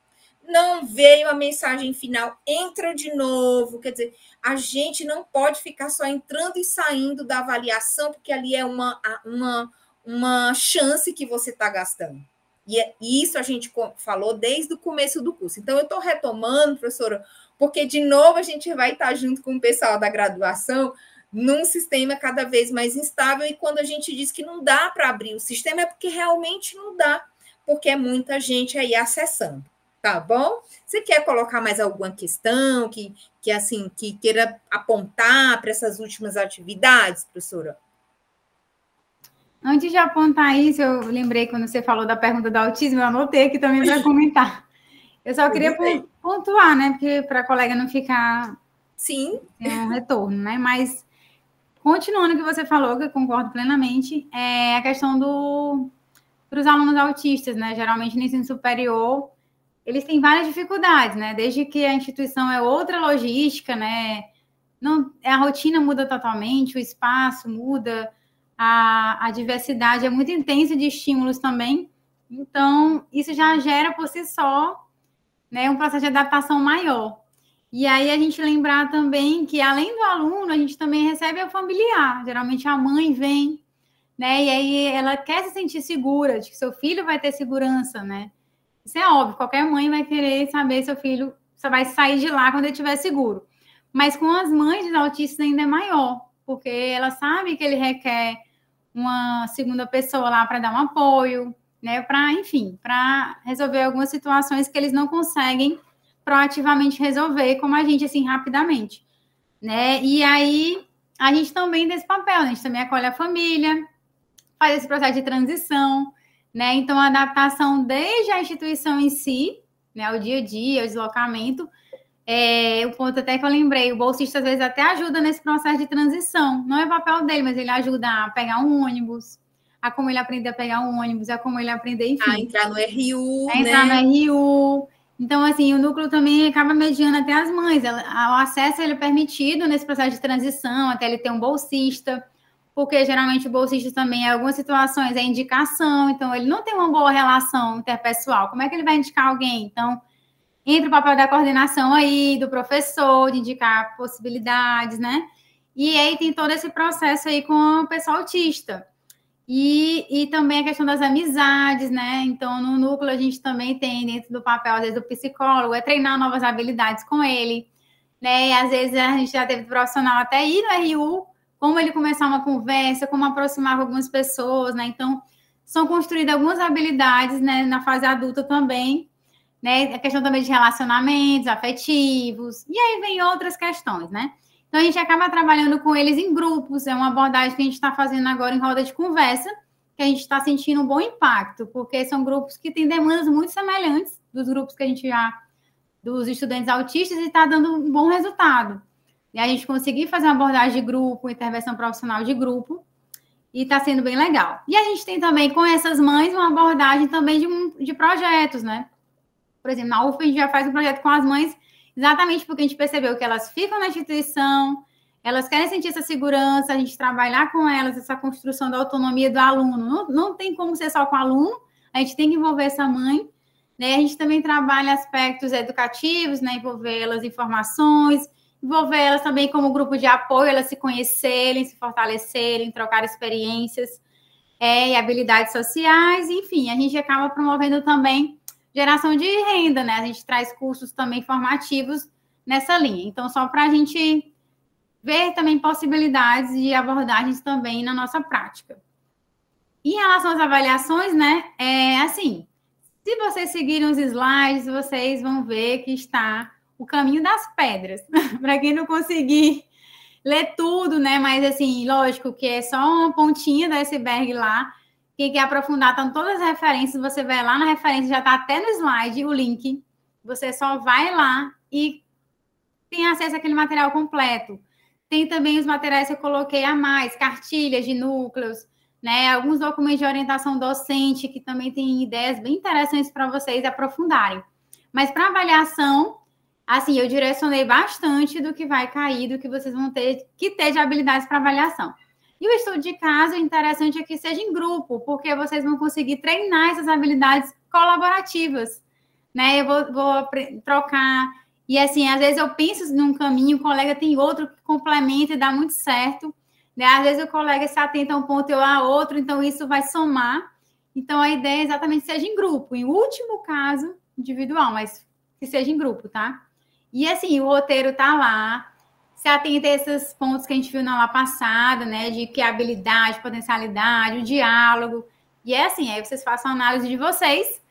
Não veio a mensagem final, entra de novo. Quer dizer, a gente não pode ficar só entrando e saindo da avaliação, porque ali é uma chance que você está gastando. E isso a gente falou desde o começo do curso. Então, eu estou retomando, professora, porque, de novo, a gente vai estar junto com o pessoal da graduação num sistema cada vez mais instável, e quando a gente diz que não dá para abrir o sistema, é porque realmente não dá, porque é muita gente aí acessando. Tá bom? Você quer colocar mais alguma questão que queira apontar para essas últimas atividades, professora? Antes de apontar isso, eu lembrei quando você falou da pergunta do autismo, eu anotei aqui também para comentar. Eu só queria pontuar, né? Porque para a colega não ficar sem um retorno, né? Mas, continuando o que você falou, que eu concordo plenamente, é a questão para os alunos autistas, né? Geralmente no ensino superior, eles têm várias dificuldades, né? Desde que a instituição é outra logística, né? Não, a rotina muda totalmente, o espaço muda, a diversidade é muito intensa de estímulos também. Então, isso já gera por si só, né, um processo de adaptação maior. E aí a gente lembrar também que, além do aluno, a gente também recebe o familiar. Geralmente a mãe vem, né? E aí ela quer se sentir segura, de que seu filho vai ter segurança, né? Isso é óbvio, qualquer mãe vai querer saber se seu filho só vai sair de lá quando ele estiver seguro. Mas com as mães de autistas ainda é maior, porque ela sabe que ele requer uma segunda pessoa lá para dar um apoio, né? Para, enfim, para resolver algumas situações que eles não conseguem proativamente resolver, como a gente, assim, rapidamente, né? E aí, a gente também tem esse papel, né? A gente também acolhe a família, faz esse processo de transição, né? Então, a adaptação desde a instituição em si, né, o dia a dia, o deslocamento. O ponto até que eu lembrei, o bolsista às vezes até ajuda nesse processo de transição. Não é papel dele, mas ele ajuda a pegar um ônibus, a como ele aprender a pegar um ônibus, a como ele aprender, enfim. A entrar no RU, a entrar no RU. Então, assim, o núcleo também acaba mediando até as mães. O acesso ele é permitido nesse processo de transição, até ele ter um bolsista, porque geralmente o bolsista também, em algumas situações, é indicação, então ele não tem uma boa relação interpessoal. Como é que ele vai indicar alguém? Então, entra o papel da coordenação aí, do professor, de indicar possibilidades, né? E aí tem todo esse processo aí com o pessoal autista. E também a questão das amizades, né? Então, no núcleo, a gente também tem, dentro do papel, às vezes, do psicólogo, é treinar novas habilidades com ele, né? E, às vezes, a gente já teve profissional até ir no RU, como ele começar uma conversa, como aproximar com algumas pessoas, né? Então, são construídas algumas habilidades, né, na fase adulta também, né? A questão também de relacionamentos afetivos, e aí vem outras questões, né? Então, a gente acaba trabalhando com eles em grupos, é uma abordagem que a gente está fazendo agora em roda de conversa, que a gente está sentindo um bom impacto, porque são grupos que têm demandas muito semelhantes dos grupos que a gente dos estudantes autistas, e está dando um bom resultado. E a gente conseguir fazer uma abordagem de grupo, intervenção profissional de grupo, e está sendo bem legal. E a gente tem também, com essas mães, uma abordagem também de projetos, né? Por exemplo, na UFA, a gente já faz um projeto com as mães, exatamente porque a gente percebeu que elas ficam na instituição, elas querem sentir essa segurança, a gente trabalhar com elas, essa construção da autonomia do aluno. Não tem como ser só com o aluno, a gente tem que envolver essa mãe, né? A gente também trabalha aspectos educativos, né? Envolver elas em informações, envolver elas também como grupo de apoio, elas se conhecerem, se fortalecerem, trocar experiências e habilidades sociais, enfim, a gente acaba promovendo também geração de renda, né? A gente traz cursos também formativos nessa linha. Então, só para a gente ver também possibilidades de abordagens também na nossa prática. Em relação às avaliações, né? Assim, se vocês seguirem os slides, vocês vão ver que está o caminho das pedras. Para quem não conseguir ler tudo, né? Mas, assim, lógico que é só uma pontinha do iceberg lá. Quem quer aprofundar, estão todas as referências, você vai lá na referência, já está até no slide o link, você só vai lá e tem acesso àquele material completo. Tem também os materiais que eu coloquei a mais, cartilhas de núcleos, né? Alguns documentos de orientação docente, que também tem ideias bem interessantes para vocês aprofundarem. Mas para avaliação, assim, eu direcionei bastante do que vai cair, do que vocês vão ter que ter de habilidades para avaliação. E o estudo de caso, o interessante é que seja em grupo, porque vocês vão conseguir treinar essas habilidades colaborativas, né? Eu vou trocar. E, assim, às vezes eu penso num caminho, o colega tem outro que complementa e dá muito certo, né? Às vezes o colega se atenta a um ponto e eu a outro, então isso vai somar. Então, a ideia é exatamente que seja em grupo. Em último caso, individual, mas que seja em grupo, tá? E, assim, o roteiro tá lá. Se atenta a esses pontos que a gente viu na aula passada, né? De que a habilidade, potencialidade, o diálogo. E é assim, aí vocês façam a análise de vocês,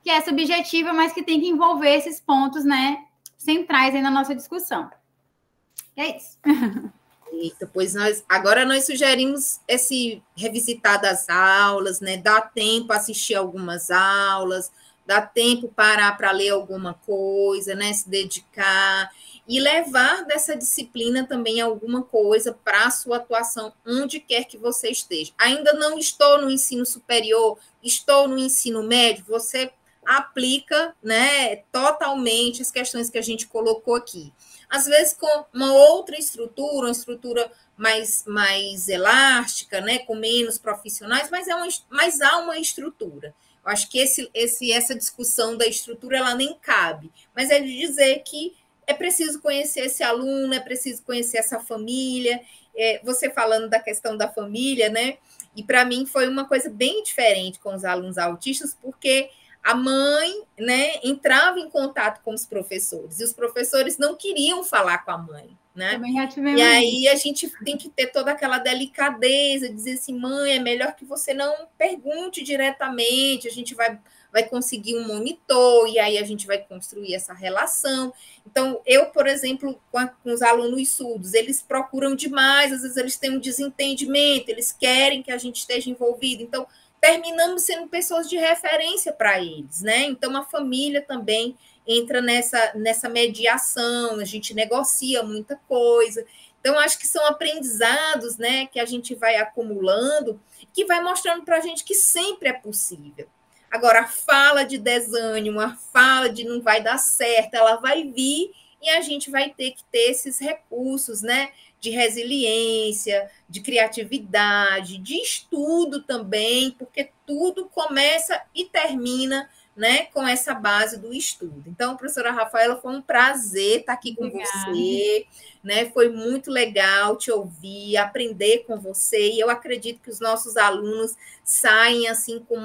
que é subjetiva, mas que tem que envolver esses pontos, né? Centrais aí na nossa discussão. E é isso. Eita, pois agora nós sugerimos esse revisitar das aulas, né? Dá tempo assistir algumas aulas, dá tempo parar para ler alguma coisa, né? Se dedicar e levar dessa disciplina também alguma coisa para a sua atuação, onde quer que você esteja. Ainda não estou no ensino superior, estou no ensino médio, você aplica, né, totalmente as questões que a gente colocou aqui. Às vezes com uma outra estrutura, uma estrutura mais elástica, né, com menos profissionais, mas há uma estrutura. Eu acho que essa discussão da estrutura ela nem cabe, mas é de dizer que é preciso conhecer esse aluno, é preciso conhecer essa família. Você falando da questão da família, né? E para mim foi uma coisa bem diferente com os alunos autistas, porque a mãe, né, entrava em contato com os professores, e os professores não queriam falar com a mãe, né? Também já tivemos. E aí a gente tem que ter toda aquela delicadeza, dizer assim, mãe, é melhor que você não pergunte diretamente, a gente vai conseguir um monitor, e aí a gente vai construir essa relação. Então, eu, por exemplo, com os alunos surdos, eles procuram demais, às vezes eles têm um desentendimento, eles querem que a gente esteja envolvido, então terminamos sendo pessoas de referência para eles, né? Então, a família também entra nessa mediação, a gente negocia muita coisa. Então, acho que são aprendizados, né, que a gente vai acumulando, que vai mostrando para a gente que sempre é possível. Agora, a fala de desânimo, a fala de não vai dar certo, ela vai vir e a gente vai ter que ter esses recursos, né, de resiliência, de criatividade, de estudo também, porque tudo começa e termina, né, com essa base do estudo. Então, professora Rafaela, foi um prazer estar aqui com você, né? Foi muito legal te ouvir, aprender com você, e eu acredito que os nossos alunos saem assim com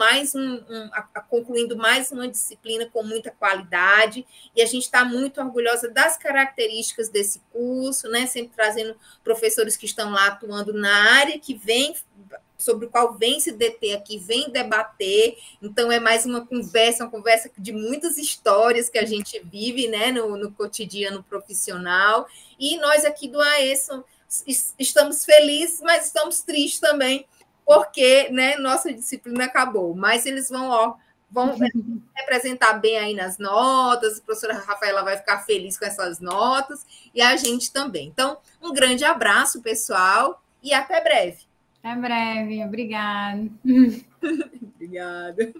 concluindo mais uma disciplina com muita qualidade, e a gente está muito orgulhosa das características desse curso, né? Sempre trazendo professores que estão lá atuando na área, que vem sobre o qual vem se deter aqui, vem debater. Então, é mais uma conversa de muitas histórias que a gente vive, né, no cotidiano profissional. E nós aqui do AES estamos felizes, mas estamos tristes também, porque, né, nossa disciplina acabou. Mas eles vão representar bem aí nas notas, a professora Rafaela vai ficar feliz com essas notas, e a gente também. Então, um grande abraço, pessoal, e até breve. Até breve, obrigada. Obrigada.